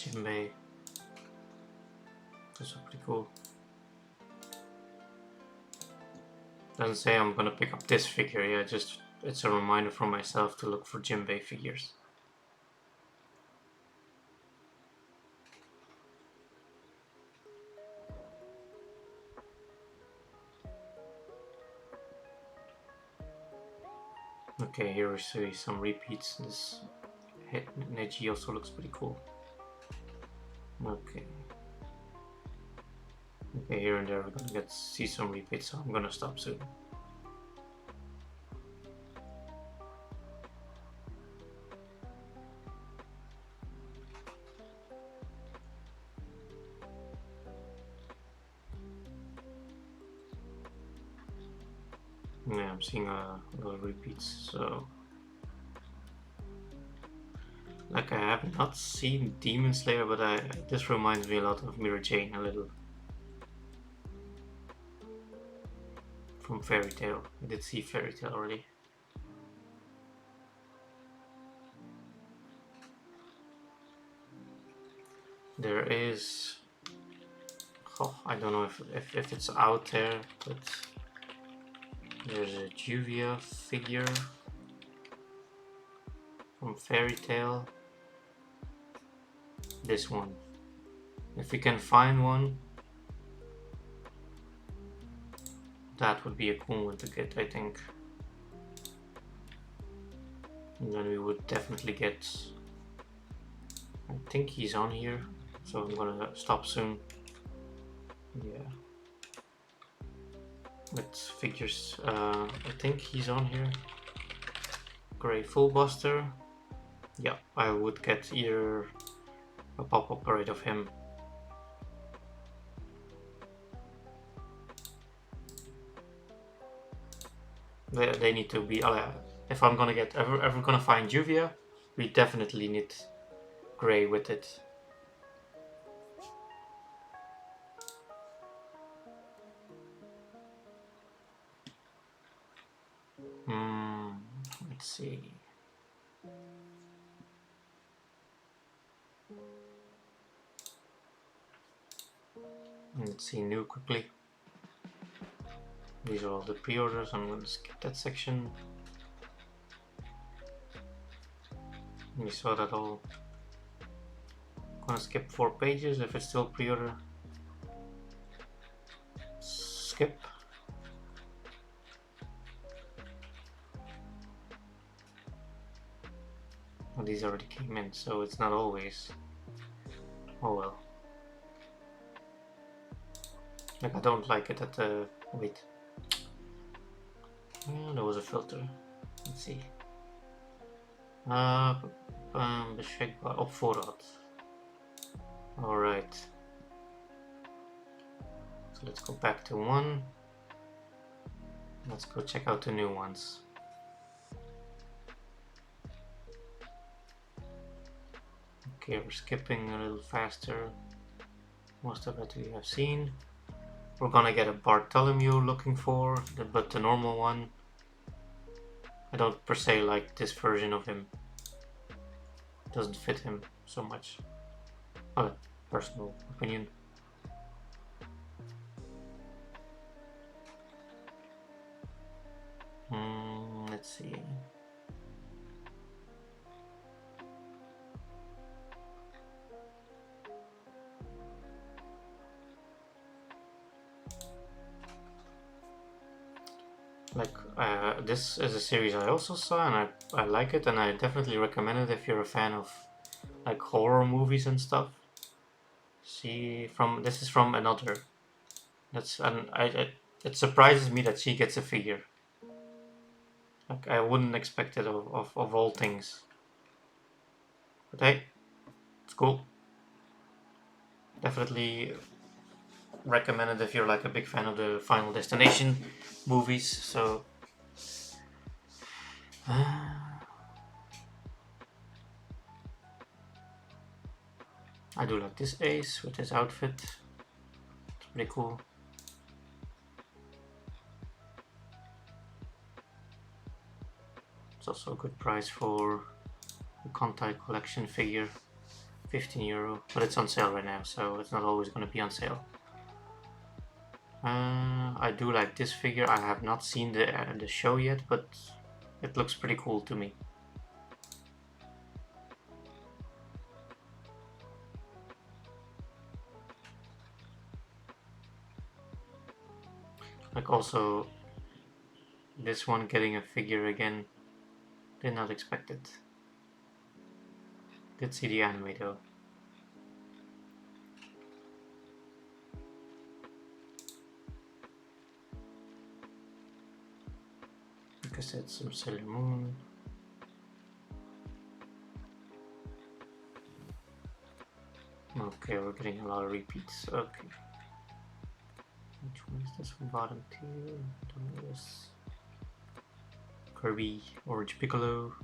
Jinbei. That's pretty cool. Doesn't say I'm gonna pick up this figure, yeah, just it's a reminder for myself to look for Jinbei figures. Okay, here we see some repeats. This Neji also looks pretty cool. Okay. Okay, here and there we're gonna see some repeats, so I'm gonna stop soon. Yeah, I'm seeing a lot of repeats, so... Like, I have not seen Demon Slayer, but this reminds me a lot of Mira Jane, a little. From Fairy Tail. I did see Fairy Tail already. There is... Oh, I don't know if it's out there, but... There's a Juvia figure from Fairy Tail. This one. If we can find one, that would be a cool one to get, I think. And then we would definitely get... I think he's on here, so I'm gonna stop soon. Yeah. With figures, I think he's on here. Grey Fullbuster. Yeah, I would get either a pop-up parade of him. They need to be... if I'm gonna get ever gonna find Juvia, we definitely need Grey with it. Let's see. Let's see new quickly. These are all the pre-orders. I'm going to skip that section. We saw that all. I'm going to skip 4 pages if it's still pre-order. Skip. Well, these already came in, so it's not always. Oh well. Like, I don't like it at the... Wait. Yeah, there was a filter. Let's see. Beschikbaar op voorraad. Alright. So let's go back to 1. Let's go check out the new ones. Okay, we're skipping a little faster. Most of it we have seen. We're gonna get a Bartholomew looking for, but the normal one. I don't per se like this version of him. It doesn't fit him so much. Well, personal opinion. Let's see. Like, this is a series I also saw, and I like it, and I definitely recommend it if you're a fan of like horror movies and stuff. See, this is from another. It surprises me that she gets a figure. Like, I wouldn't expect it of all things. But hey, it's cool. Definitely recommend it if you're like a big fan of the Final Destination movies. So I do like this Ace with his outfit. It's pretty cool. It's also a good price for the Kontai collection figure. €15, but it's on sale right now, so it's not always going to be on sale. I do like this figure. I have not seen the show yet, but it looks pretty cool to me. Like, also this one getting a figure again, did not expect it. Did see the anime though. Because it's some Sailor Moon. Okay, we're getting a lot of repeats. Okay. Which one is this from bottom tier? Don't know this. Kirby, Orange Piccolo,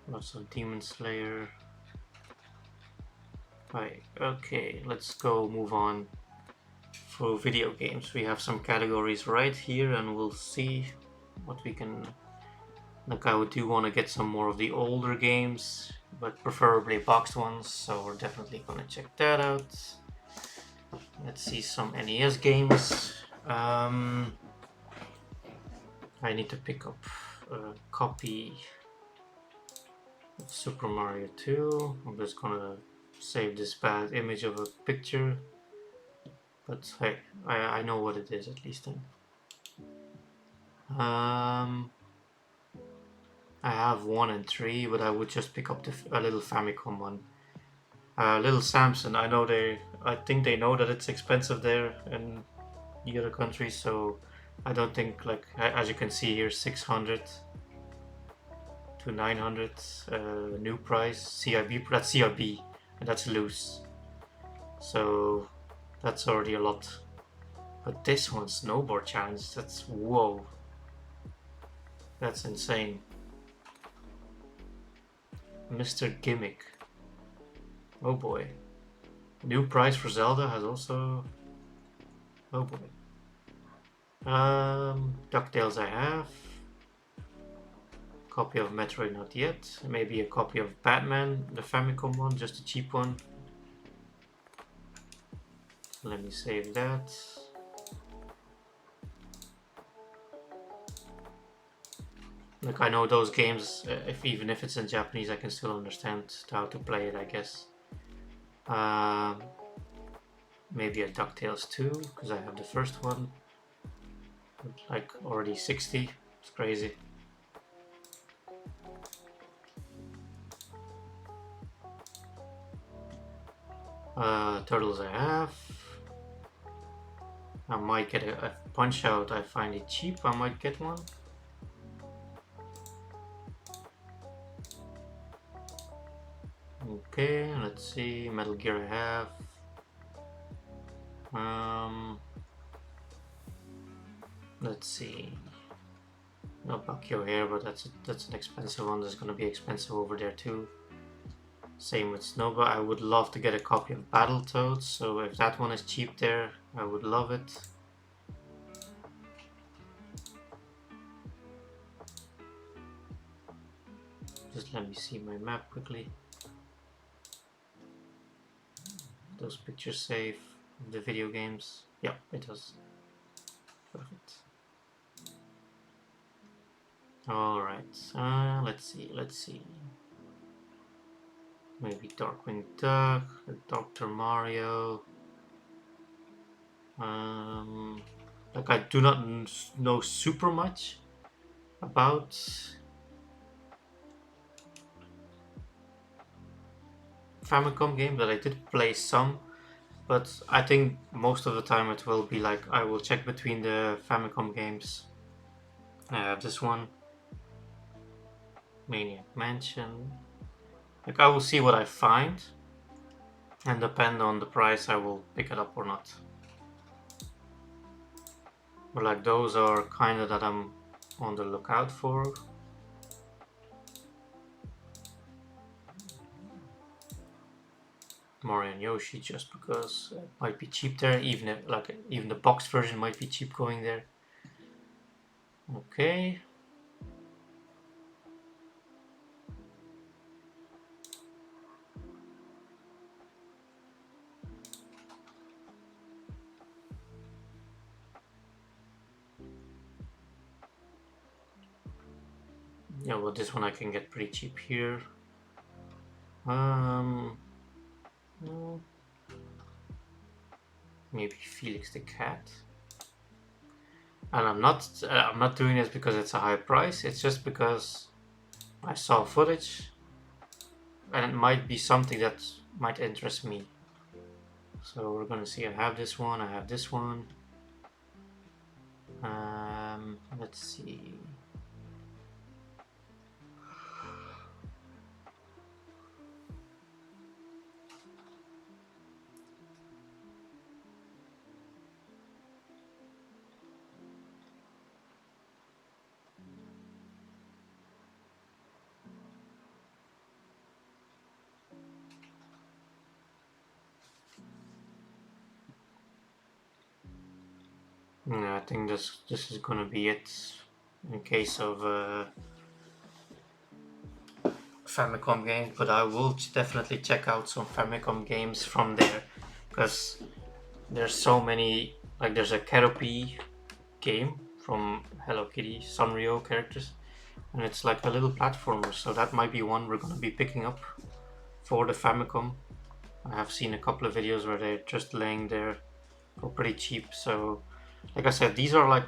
lots of Demon Slayer. Right, okay, let's go move on. For video games, we have some categories right here, and we'll see what we can. Like, I do want to get some more of the older games, but preferably boxed ones, so we're definitely gonna check that out. Let's see some NES games. I need to pick up a copy of Super Mario 2. I'm just gonna save this bad image of a picture, but hey, I know what it is at least then. I have 1 and 3, but I would just pick up a little Famicom one. Little Samson, I think they know that it's expensive there in the other countries, so I don't think, like, as you can see here, 600 to 900 new price. CIB, that's CIB, and that's loose. So that's already a lot. But this one, Snowboard Challenge, that's, whoa. That's insane. Mr. Gimmick. Oh boy. New price for Zelda has also... Oh boy. DuckTales I have. Copy of Metroid not yet. Maybe a copy of Batman, the Famicom one, just a cheap one. Let me save that. Like, I know those games, even if it's in Japanese, I can still understand how to play it, I guess. Maybe a DuckTales 2, because I have the first one. Like, already 60. It's crazy. Turtles I have. I might get a Punch Out. I find it cheap. I might get one. Okay, let's see. Metal Gear I have. Let's see. No Buckyo here, but that's an expensive one. That's gonna be expensive over there too. Same with Snowball. I would love to get a copy of Battletoads, so if that one is cheap there, I would love it. Just let me see my map quickly. Those pictures save the video games. Yeah, it does. Perfect. Alright, let's see. Maybe Darkwing Duck, Dr. Mario. Like, I do not know super much about Famicom game, but I did play some. But I think most of the time it will be like, I will check between the Famicom games. I have this one, Maniac Mansion. Like, I will see what I find, and depend on the price, I will pick it up or not. But like, those are kind of that I'm on the lookout for. Mario and Yoshi, just because it might be cheap there, even if, like, even the box version might be cheap going there. Okay. Yeah, well, this one I can get pretty cheap here. Maybe Felix the Cat. And I'm not doing this because it's a high price. It's just because I saw footage, and it might be something that might interest me. So we're gonna see. I have this one. I have this one. Let's see. Yeah, I think this is gonna be it in case of Famicom games, but I will definitely check out some Famicom games from there because there's so many. Like there's a Caterpie game from Hello Kitty Sanrio characters, and it's like a little platformer. So that might be one we're gonna be picking up for the Famicom. I have seen a couple of videos where they're just laying there for pretty cheap. So, like I said, these are like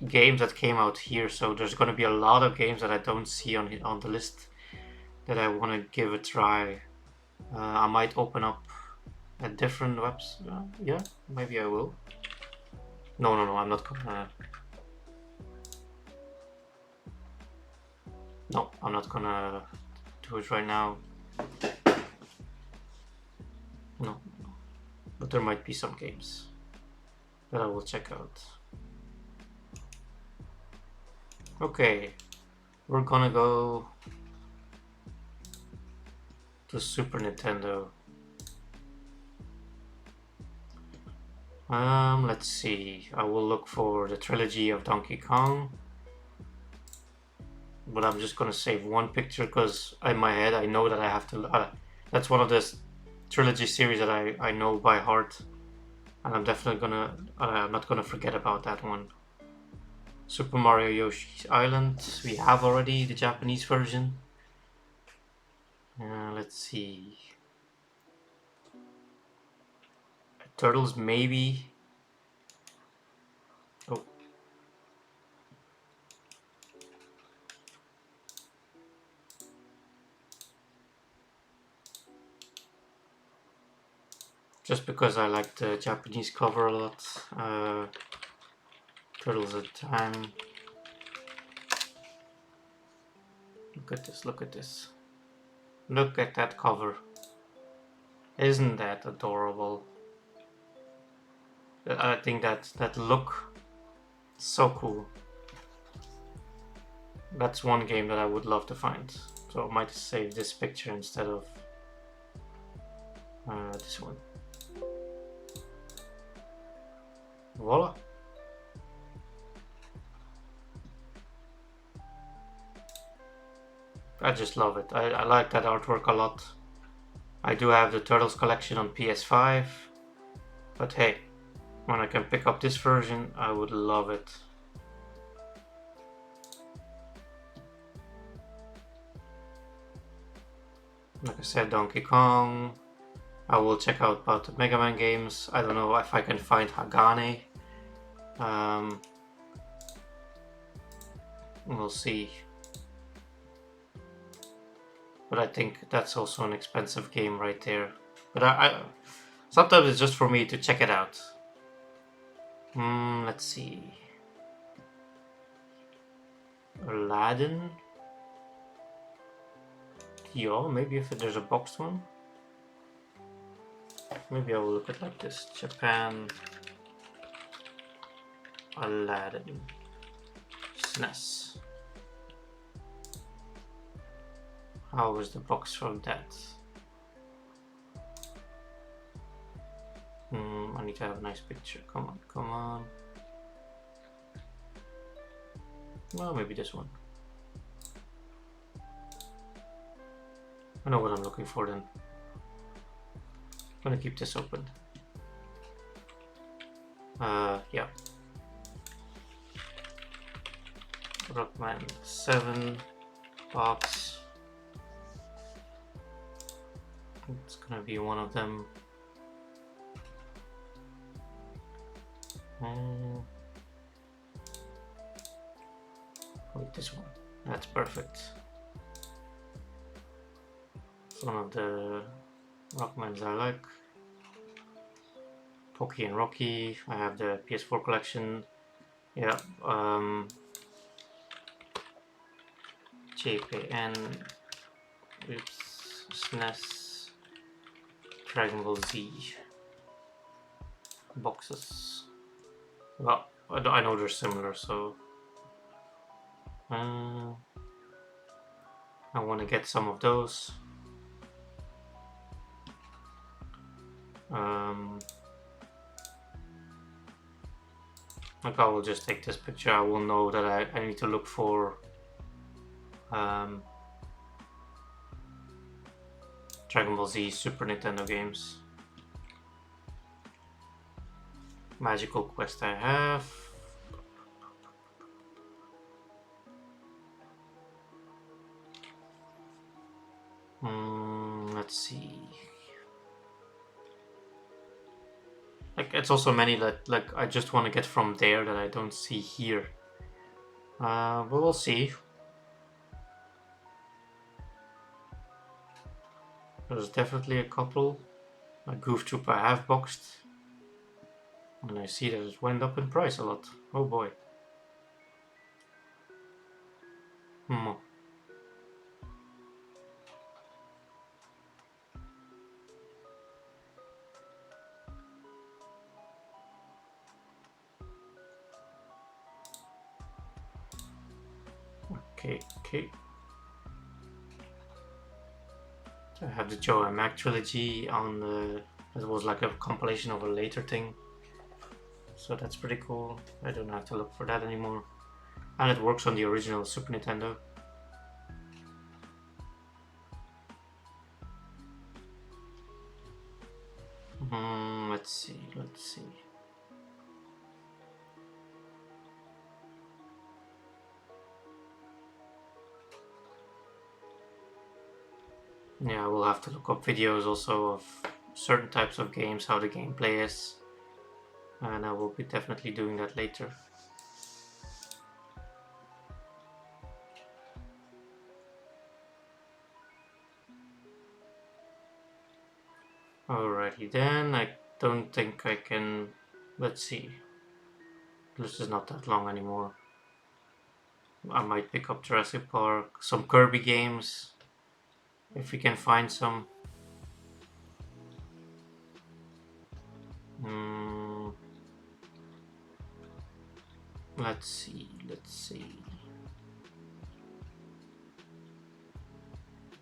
games that came out here. So there's gonna be a lot of games that I don't see on the list that I want to give a try. I might open up a different website. Yeah, maybe I will. No, no, no, I'm not gonna. No, I'm not gonna do it right now. No, but there might be some games that I will check out. Okay, we're gonna go to Super Nintendo. Let's see. I will look for the trilogy of Donkey Kong. But I'm just gonna save one picture because in my head I know that I have to. That's one of the trilogy series that I know by heart, and I'm definitely gonna. I'm not gonna forget about that one. Super Mario Yoshi's Island. We have already the Japanese version. Let's see. Turtles maybe. Oh. Just because I like the Japanese cover a lot. Turtles at Time. Look at this, look at this. Look at that cover. Isn't that adorable? I think that look, so cool. That's one game that I would love to find. So I might save this picture instead of this one. Voila. I just love it. I like that artwork a lot. I do have the Turtles collection on PS5, but hey, when I can pick up this version, I would love it. Like I said, Donkey Kong. I will check out about the Mega Man games. I don't know if I can find Hagane. We'll see. But I think that's also an expensive game right there. But I sometimes it's just for me to check it out. Let's see. Aladdin. Yeah, maybe if there's a boxed one. Maybe I will look at like this. Japan. Aladdin. SNES. How is the box from that? I need to have a nice picture. Come on, come on. Well, maybe this one. I know what I'm looking for then. I'm gonna keep this open. Yeah. Rockman 7 box. It's gonna be one of them. Wait, this one. That's perfect. It's one of the Rockmans I like. Pocky and Rocky. I have the PS4 collection. Yeah. JPN. Oops. SNES. Dragon Ball Z. Boxes. Well, I know they're similar, so I want to get some of those. Like I will just take this picture. I will know that I need to look for Dragon Ball Z Super Nintendo games. Magical Quest I have. Let's see. Like it's also many that like I just want to get from there that I don't see here. But we'll see. There's definitely a couple. Like Goof Troop I have boxed. And I see that it went up in price a lot. Oh boy. Okay. I have the Joe and Mac trilogy on the. It was like a compilation of a later thing. So that's pretty cool. I don't have to look for that anymore. And it works on the original Super Nintendo. Let's see. Yeah, we'll have to look up videos also of certain types of games, how the gameplay is. And I will be definitely doing that later. Alrighty then, I don't think I can. Let's see. This is not that long anymore. I might pick up Jurassic Park, some Kirby games, if we can find some. Let's see.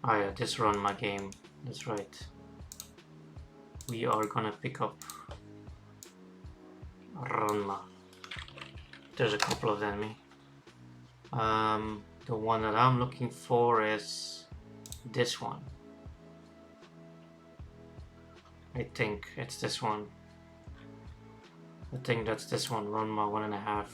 Oh yeah, this Ranma game. That's right. We are gonna pick up Ranma. There's a couple of them. The one that I'm looking for is this one. I think it's this one. I think that's this one, Ranma 1.5.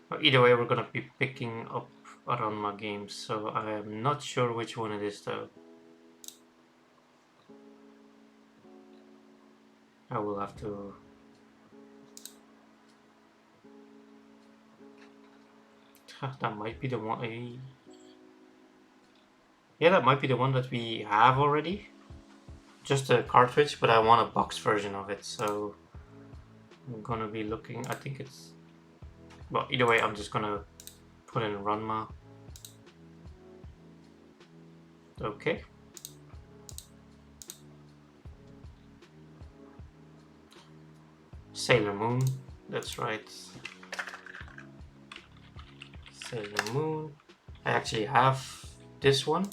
But either way, we're gonna be picking up Ranma games, so I am not sure which one it is though. I will have to. That might be the one. Yeah, that might be the one that we have already. Just a cartridge, but I want a box version of it, so I'm gonna be looking. I think it's. Well, either way, I'm just gonna put in Ranma. Okay. Sailor Moon, that's right. Sailor Moon. I actually have this one.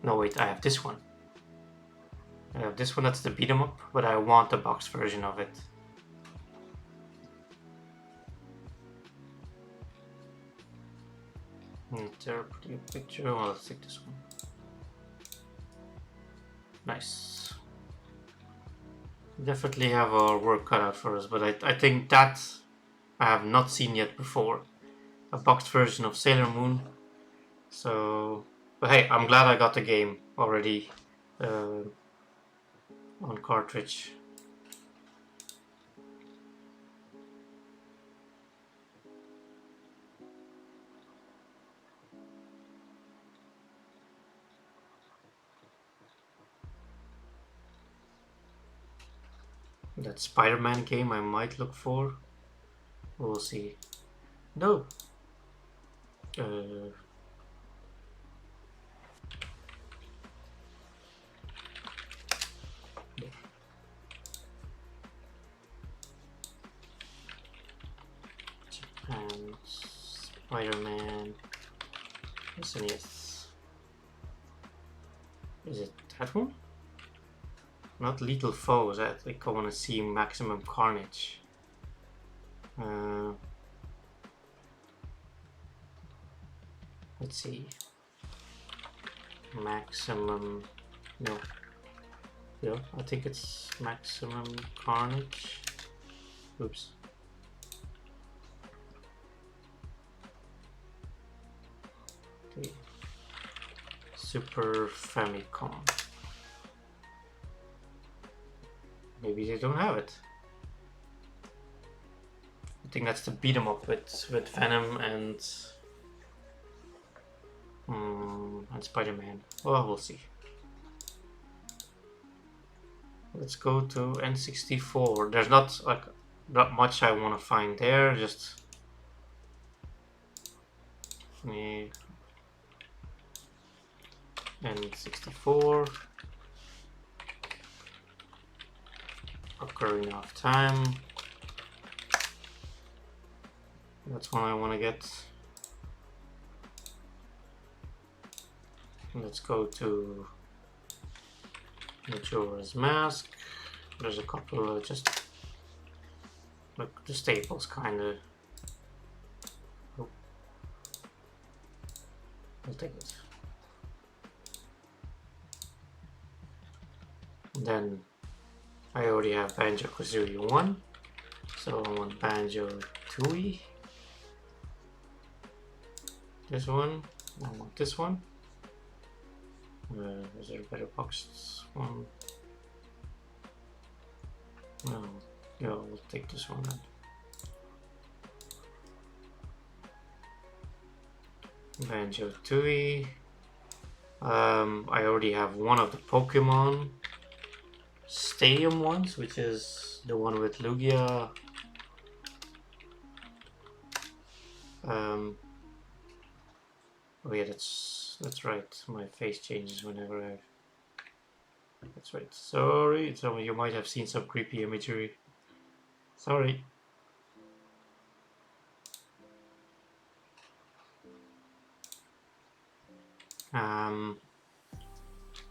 No, wait, I have this one. I have this one, that's the beat 'em up, but I want the box version of it. There, pretty picture. Well, let's take this one. Nice. Definitely have our work cut out for us, but I think that I have not seen yet before. A boxed version of Sailor Moon. So, but hey, I'm glad I got the game already on cartridge. That Spider-Man game I might look for. We'll see. No. Japan. Spider-Man, SNES. Is it that one? Not Lethal Foes, I think I want to see Maximum Carnage. Let's see. Maximum, no. Yeah, I think it's Maximum Carnage. Oops. Okay. Super Famicom. Maybe they don't have it. I think that's the beat 'em up with Venom and Spider-Man. Well, we'll see. Let's go to N64. There's not much I want to find there. Just N64. Ocarina of Time. That's one I want to get. Let's go to Majora's Mask. There's a couple of just like the staples, kind of. Oh. I'll take it. Then I already have Banjo-Kazooie 1, so I want Banjo-Tooie. This one, I want this one. Is there a better boxed one? No, yeah, we'll take this one then. Banjo-Tooie. I already have one of the Pokemon Stadium ones, which is the one with Lugia. Oh yeah, that's right. My face changes whenever I. That's right. Sorry, some of you might have seen some creepy imagery. Sorry.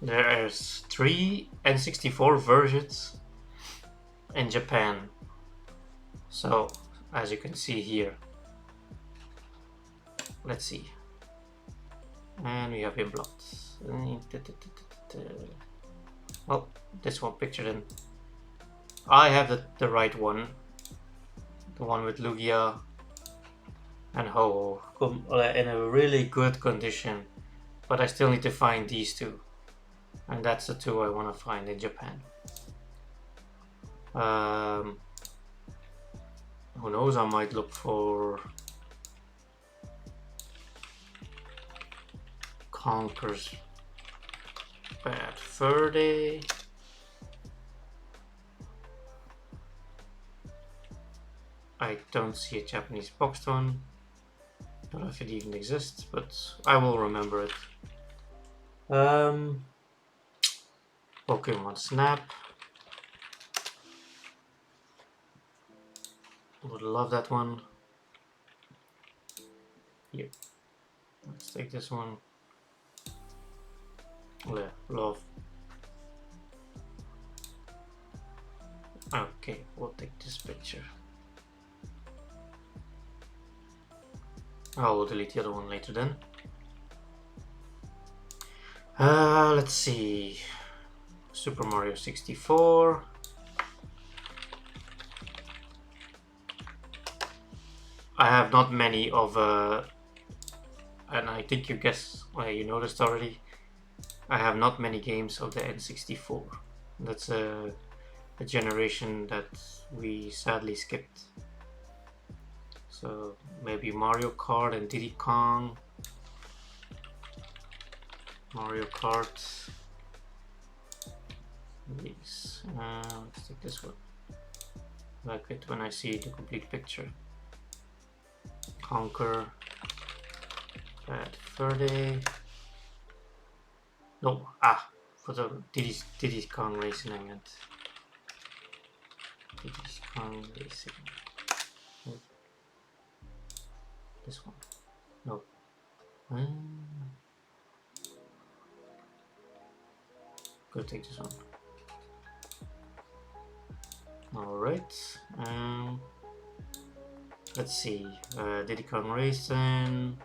There's 3 N64 versions in Japan. So, as you can see here. Let's see. And we have him blocked. Well, this one pictured in. I have the right one. The one with Lugia and Ho-Oh in a really good condition. But I still need to find these two. And that's the two I want to find in Japan. Who knows, I might look for Conker's Bad Fur Day. I don't see a Japanese boxed one. Don't know if it even exists, but I will remember it. Pokemon Snap. Would love that one. Here. Let's take this one. Yeah, love. Okay, we'll take this picture. I will delete the other one later then. Let's see. Super Mario 64. I have not many of, and I think you guessed, you noticed already, I have not many games of the N64. That's a generation that we sadly skipped. So maybe Mario Kart and Diddy Kong. Mario Kart. These. Let's take this one. I like it when I see the complete picture. Conker. Bad Fur Day. No, for the Diddy Kong Racing I meant. Diddy Kong Racing. This one. No. Go take this one. Alright. Let's see. Diddy Kong Racing.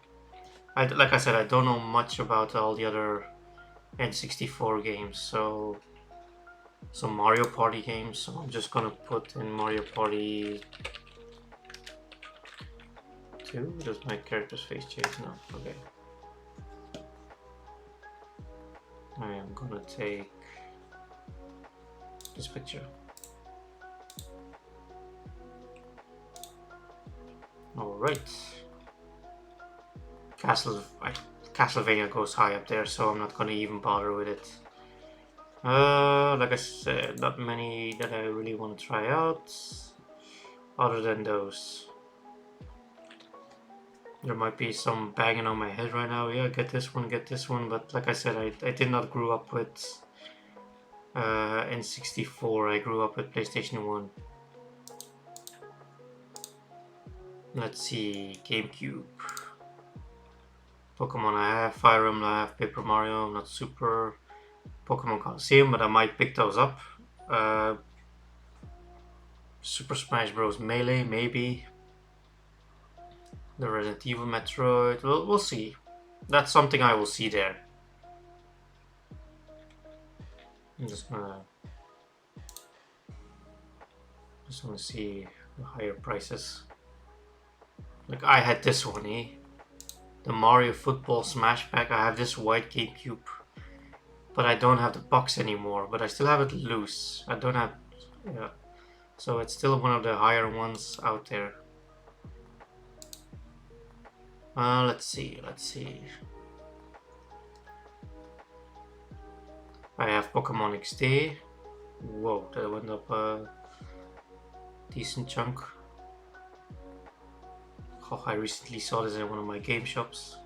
Like I said, I don't know much about all the other N64 games, so some Mario Party games. So I'm just gonna put in Mario Party 2. Does my character's face change? No. Okay. I am gonna take this picture. Alright. Castlevania goes high up there, so I'm not gonna even bother with it. Like I said, not many that I really want to try out, other than those. There might be some banging on my head right now. Yeah, get this one, but like I said, I did not grow up with N64. I grew up with PlayStation 1. Let's see, GameCube. Pokemon I have, Fire Emblem I have, Paper Mario, not Super. Pokemon Colosseum, but I might pick those up. Super Smash Bros. Melee, maybe. The Resident Evil Metroid, we'll see. That's something I will see there. I'm just gonna see the higher prices. Like I had this one, the Mario Football Smash Pack. I have this white GameCube, but I don't have the box anymore. But I still have it loose. I don't have, yeah. So it's still one of the higher ones out there. Let's see. I have Pokemon XD. Whoa, that went up a decent chunk. Oh, I recently saw this in one of my game shops.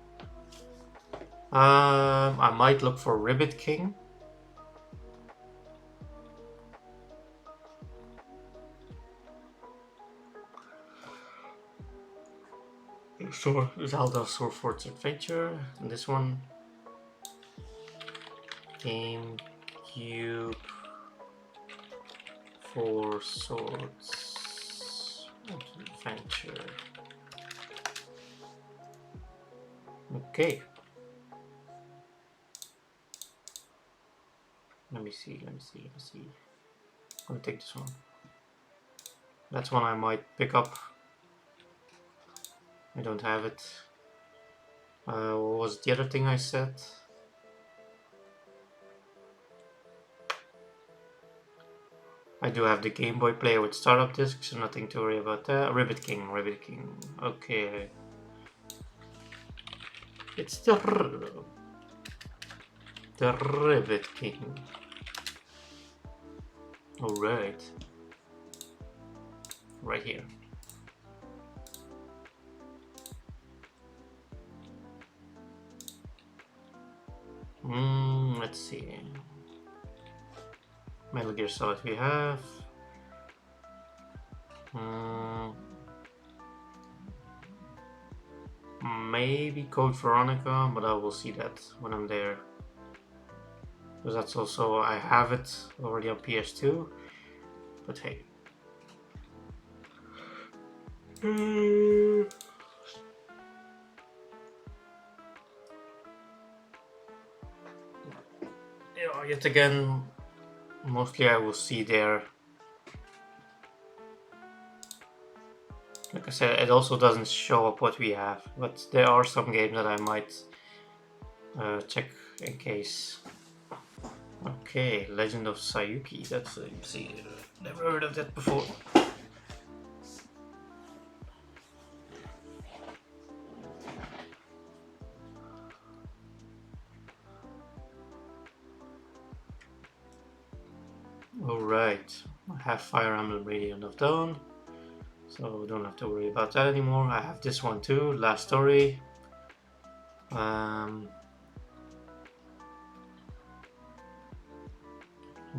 I might look for Ribbit King. Zelda Sword's Adventure. And this one. GameCube 4 Swords Adventure. Okay. Let me see. I'm gonna take this one. That's one I might pick up. I don't have it. What was the other thing I said? I do have the Game Boy player with startup discs, so nothing to worry about there. Ribbit King. Okay. It's the Ribbit King. Alright. Right here. Let's see. Metal Gear Solid we have. Maybe Code Veronica, but I will see that when I'm there. Because that's also, I have it already on PS2. But hey. Yeah, yet again, mostly I will see there. Like I said, it also doesn't show up what we have, but there are some games that I might check in case. Okay, Legend of Sayuki. That's you see, never heard of that before. Alright, I have Fire Emblem Radiant of Dawn, so don't have to worry about that anymore. I have this one too, Last Story.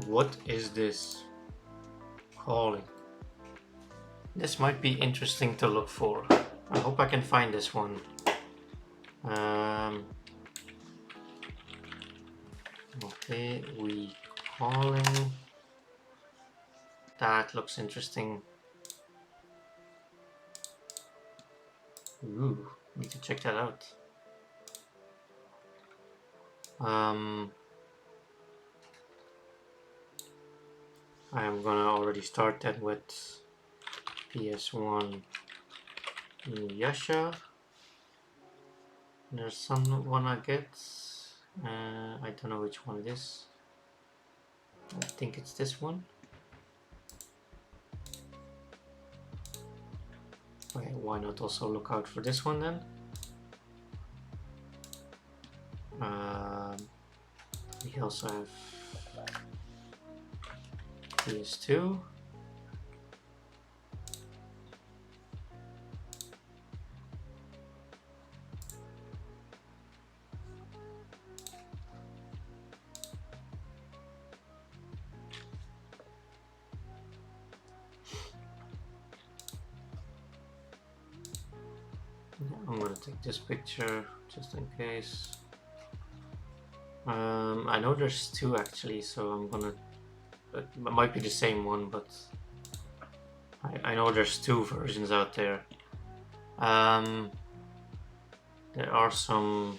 What is this? Calling. This might be interesting to look for. I hope I can find this one. say we calling. That looks interesting. Ooh, need to check that out. I'm gonna already start that with PS1 Yasha. There's someone I get. I don't know which one it is. I think it's this one. Okay, why not also look out for this one then? We also have PS2. I'm gonna take this picture just in case. I know there's two actually, so I'm gonna. It might be the same one, but I know there's two versions out there. There are some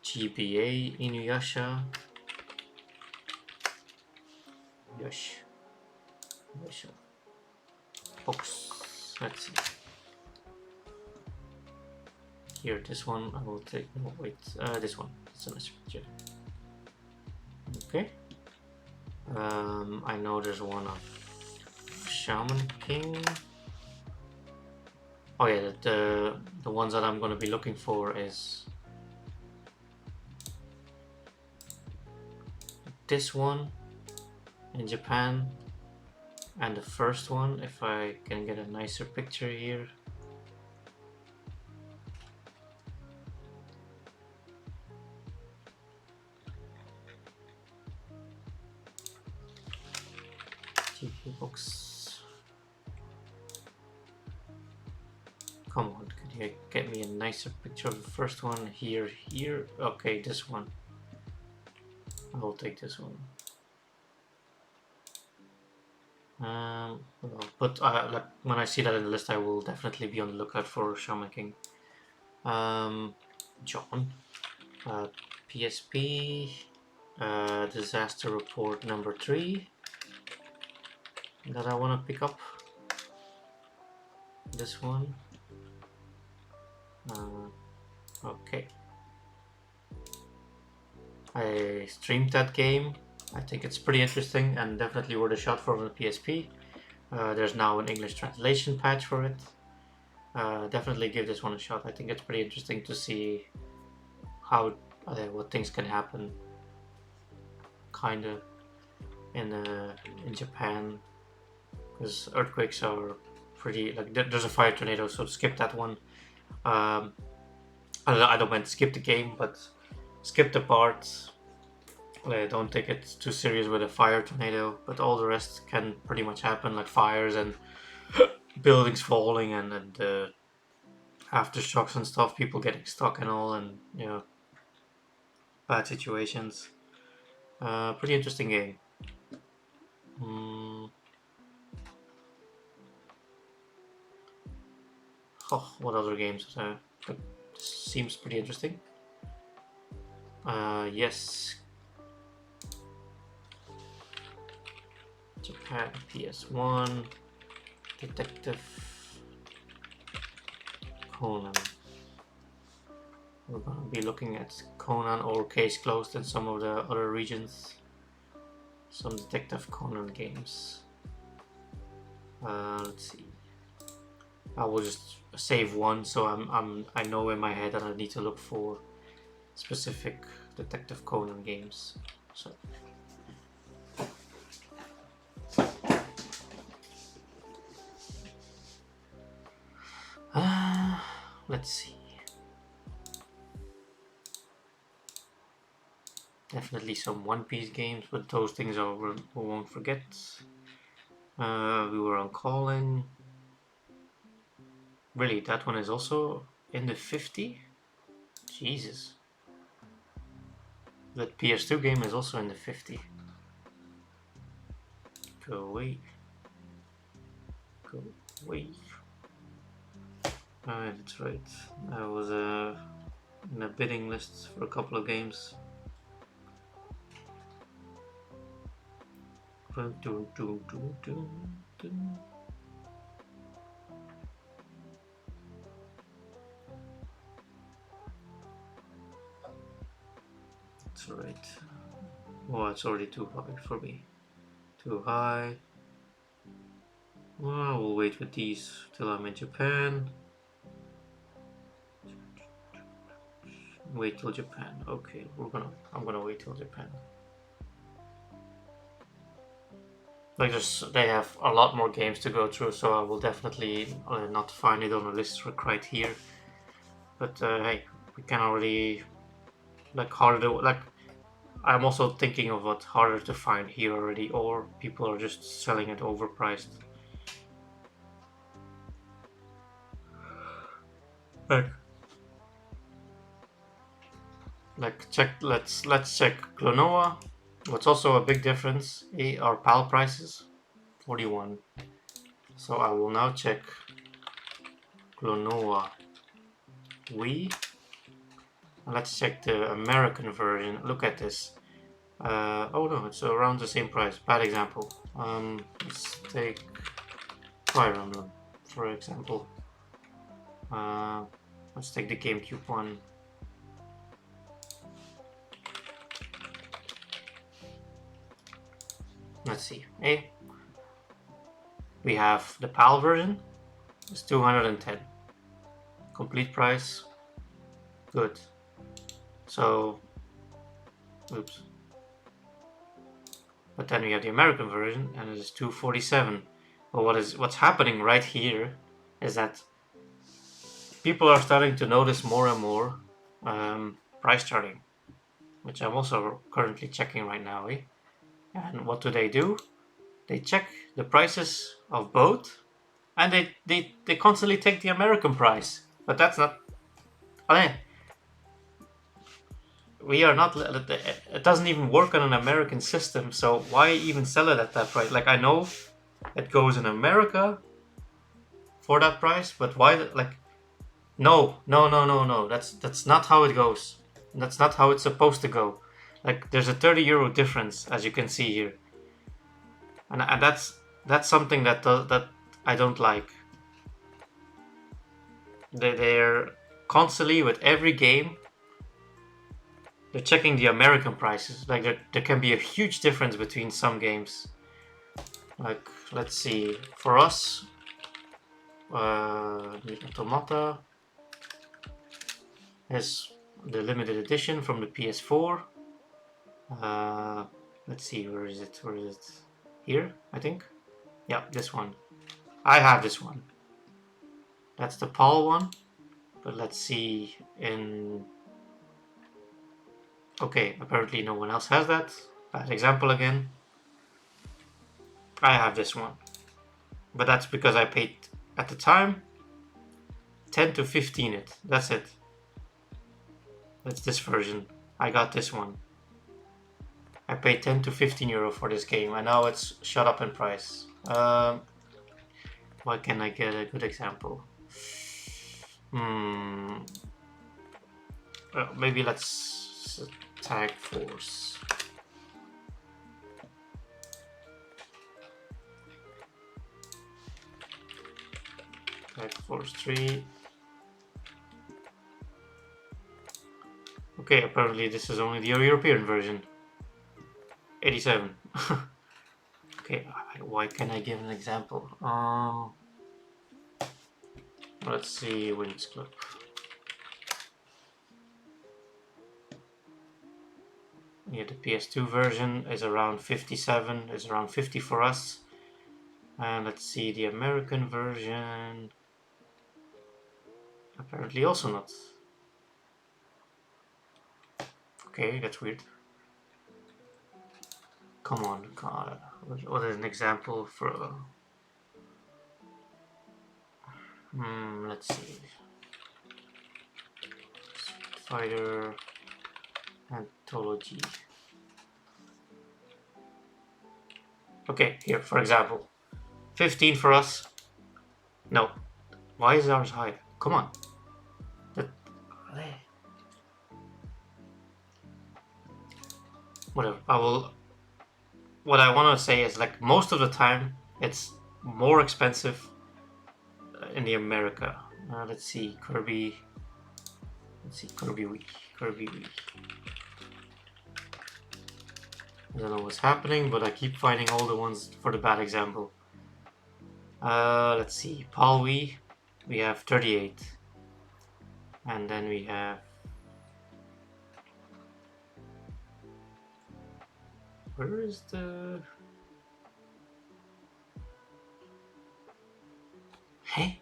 GBA Inuyasha. Yasha. Books. Let's see. Here, this one I will take. No, wait. This one. It's a nice picture. Okay. I know there's one of Shaman King. Oh yeah, the ones that I'm gonna be looking for is this one in Japan, and the first one, if I can get a nicer picture here. GP books. Come on, could you get me a nicer picture of the first one? Here. Okay, this one. I'll take this one. But like when I see that in the list, I will definitely be on the lookout for Shaman King. John. PSP. Disaster Report number 3. That I want to pick up. This one. Okay. I streamed that game. I think it's pretty interesting and definitely worth a shot for the PSP. There's now an English translation patch for it. Definitely give this one a shot. I think it's pretty interesting to see how what things can happen, kinda in Japan, because earthquakes are pretty like there's a fire tornado, so skip that one. I don't mean skip the game, but skip the parts. Don't take it too serious with a fire tornado, but all the rest can pretty much happen, like fires and buildings falling and aftershocks and stuff, people getting stuck and all, and you know, bad situations. Pretty interesting game. Oh, what other games? This seems pretty interesting. Yes. Japan PS1 Detective Conan. We're gonna be looking at Conan or Case Closed in some of the other regions. Some Detective Conan games. Let's see. I will just save one, so I know in my head that I need to look for specific Detective Conan games. So. Let's see. Definitely some One Piece games, but those things we won't forget. We were on Calling. Really, that one is also in the 50? Jesus. That PS2 game is also in the 50. Go away. Go away. Alright, that's right. I was in a bidding list for a couple of games. Dun, dun, dun, dun, dun, dun. That's right. Oh, it's already too high for me. Too high. Well, we'll wait with these till I'm in Japan. Wait till Japan. Okay, I'm gonna wait till Japan. Like they have a lot more games to go through, so I will definitely not find it on a list right here. But hey, we can already like harder like I'm also thinking of what harder to find here already, or people are just selling it overpriced. Like, check. Let's check Klonoa. What's also a big difference are PAL prices, 41. So I will now check Klonoa Wii. Let's check the American version. Look at this. Oh no, it's around the same price. Bad example. Let's take Fire Emblem, for example. Let's take the GameCube one. Let's see. Hey, we have the PAL version. It's 210. Complete price. Good. So, oops. But then we have the American version, and it is 247. But what's happening right here is that people are starting to notice more and more price charting, which I'm also currently checking right now. And what do? They check the prices of both, and they constantly take the American price. But that's not. We are not. It doesn't even work on an American system. So why even sell it at that price? Like I know it goes in America for that price, but why? Like no, no, no, no, no. That's not how it goes. That's not how it's supposed to go. Like there's a 30 euro difference, as you can see here, and that's something that I don't like. They're constantly with every game. They're checking the American prices. Like there can be a huge difference between some games. Like let's see, for us, the Automata has the limited edition from the PS4. Let's see, where is it? Where is it? Here, I think. Yeah, this one. I have this one. That's the PAL one. But let's see in... Okay, apparently no one else has that. Bad example again. I have this one. But that's because I paid, at the time, 10 to 15 it. That's it. That's this version. I got this one. I paid 10 to 15 euro for this game, and now it's shot up in price. Why can I get a good example? Maybe let's Tag Force. Tag Force 3. Okay, apparently this is only the European version. 87. Okay, why can I give an example? Let's see, Winx Club. Yeah, the PS2 version is around 57, is around 50 for us. And let's see, the American version. Apparently also not. Okay, that's weird. Come on, God. What is an example for... let's see. Fighter... Anthology. Okay, here, for example. 15 for us. No. Why is ours higher? Come on. That... Whatever. What I want to say is, like, most of the time, it's more expensive in the America. Let's see. Kirby. Let's see. Kirby Week. Kirby Week. I don't know what's happening, but I keep finding all the ones for the bad example. Let's see. Palwi, we have 38. And then we have... Where is the... Hey?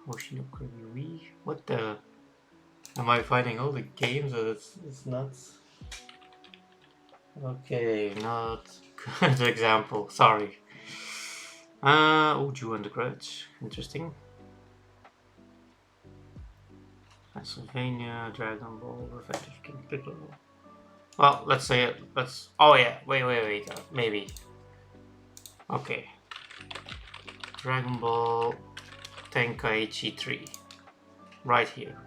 Hoshino Kirby Wii? What the... Am I finding all the games? It's nuts. Okay, not good example. Sorry. Uju and the Grudge. Interesting. Castlevania, Dragon Ball, Revenge of King Piccolo. Well, let's say it. Let's. Oh yeah. Wait. Maybe. Okay. Dragon Ball Tenkaichi 3. Right here.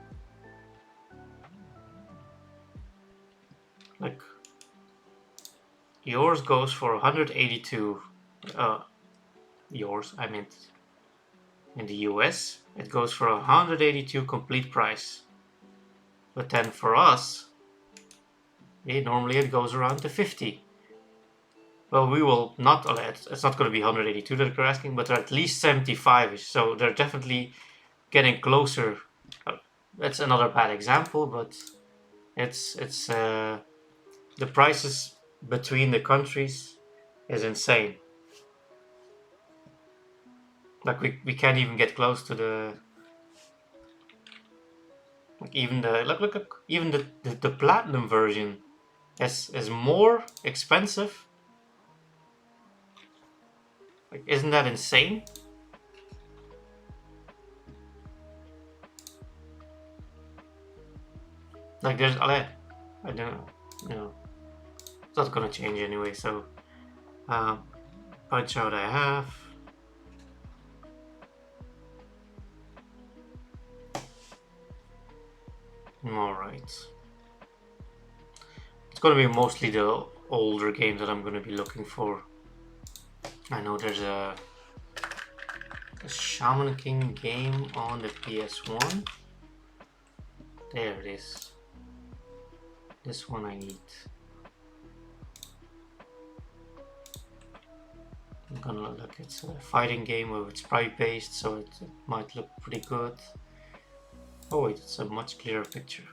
Like. Yours goes for 182. Yours, I meant in the US, it goes for 182 complete price. But then for us, normally it goes around to 50. Well, we will not, it's not going to be 182 that you're asking, but they're at least 75-ish. So they're definitely getting closer. That's another bad example, but it's the prices between the countries is insane. Like we can't even get close to the, like, even the look even the platinum version is more expensive. Like, isn't that insane? Like, there's I don't know. It's not gonna change anyway. So, Punch Out I have. Alright. It's gonna be mostly the older games that I'm gonna be looking for. I know there's a Shaman King game on the PS1. There it is. This one I need. I'm gonna look, it's a fighting game where it's sprite based, so it might look pretty good. Oh wait, it's a much clearer picture.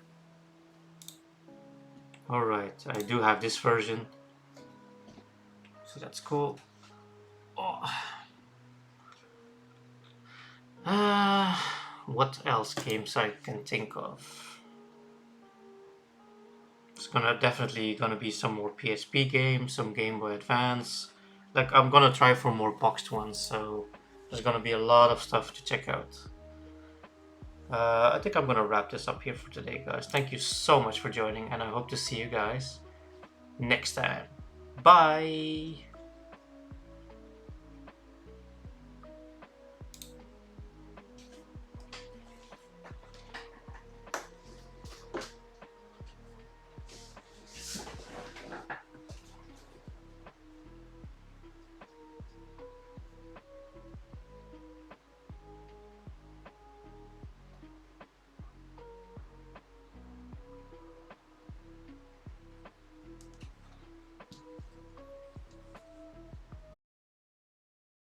Alright, I do have this version, so that's cool. Oh. What else games I can think of? It's definitely gonna be some more PSP games, some Game Boy Advance. Like, I'm gonna try for more boxed ones, so there's gonna be a lot of stuff to check out. I think I'm gonna wrap this up here for today, guys. Thank you so much for joining, and I hope to see you guys next time. Bye!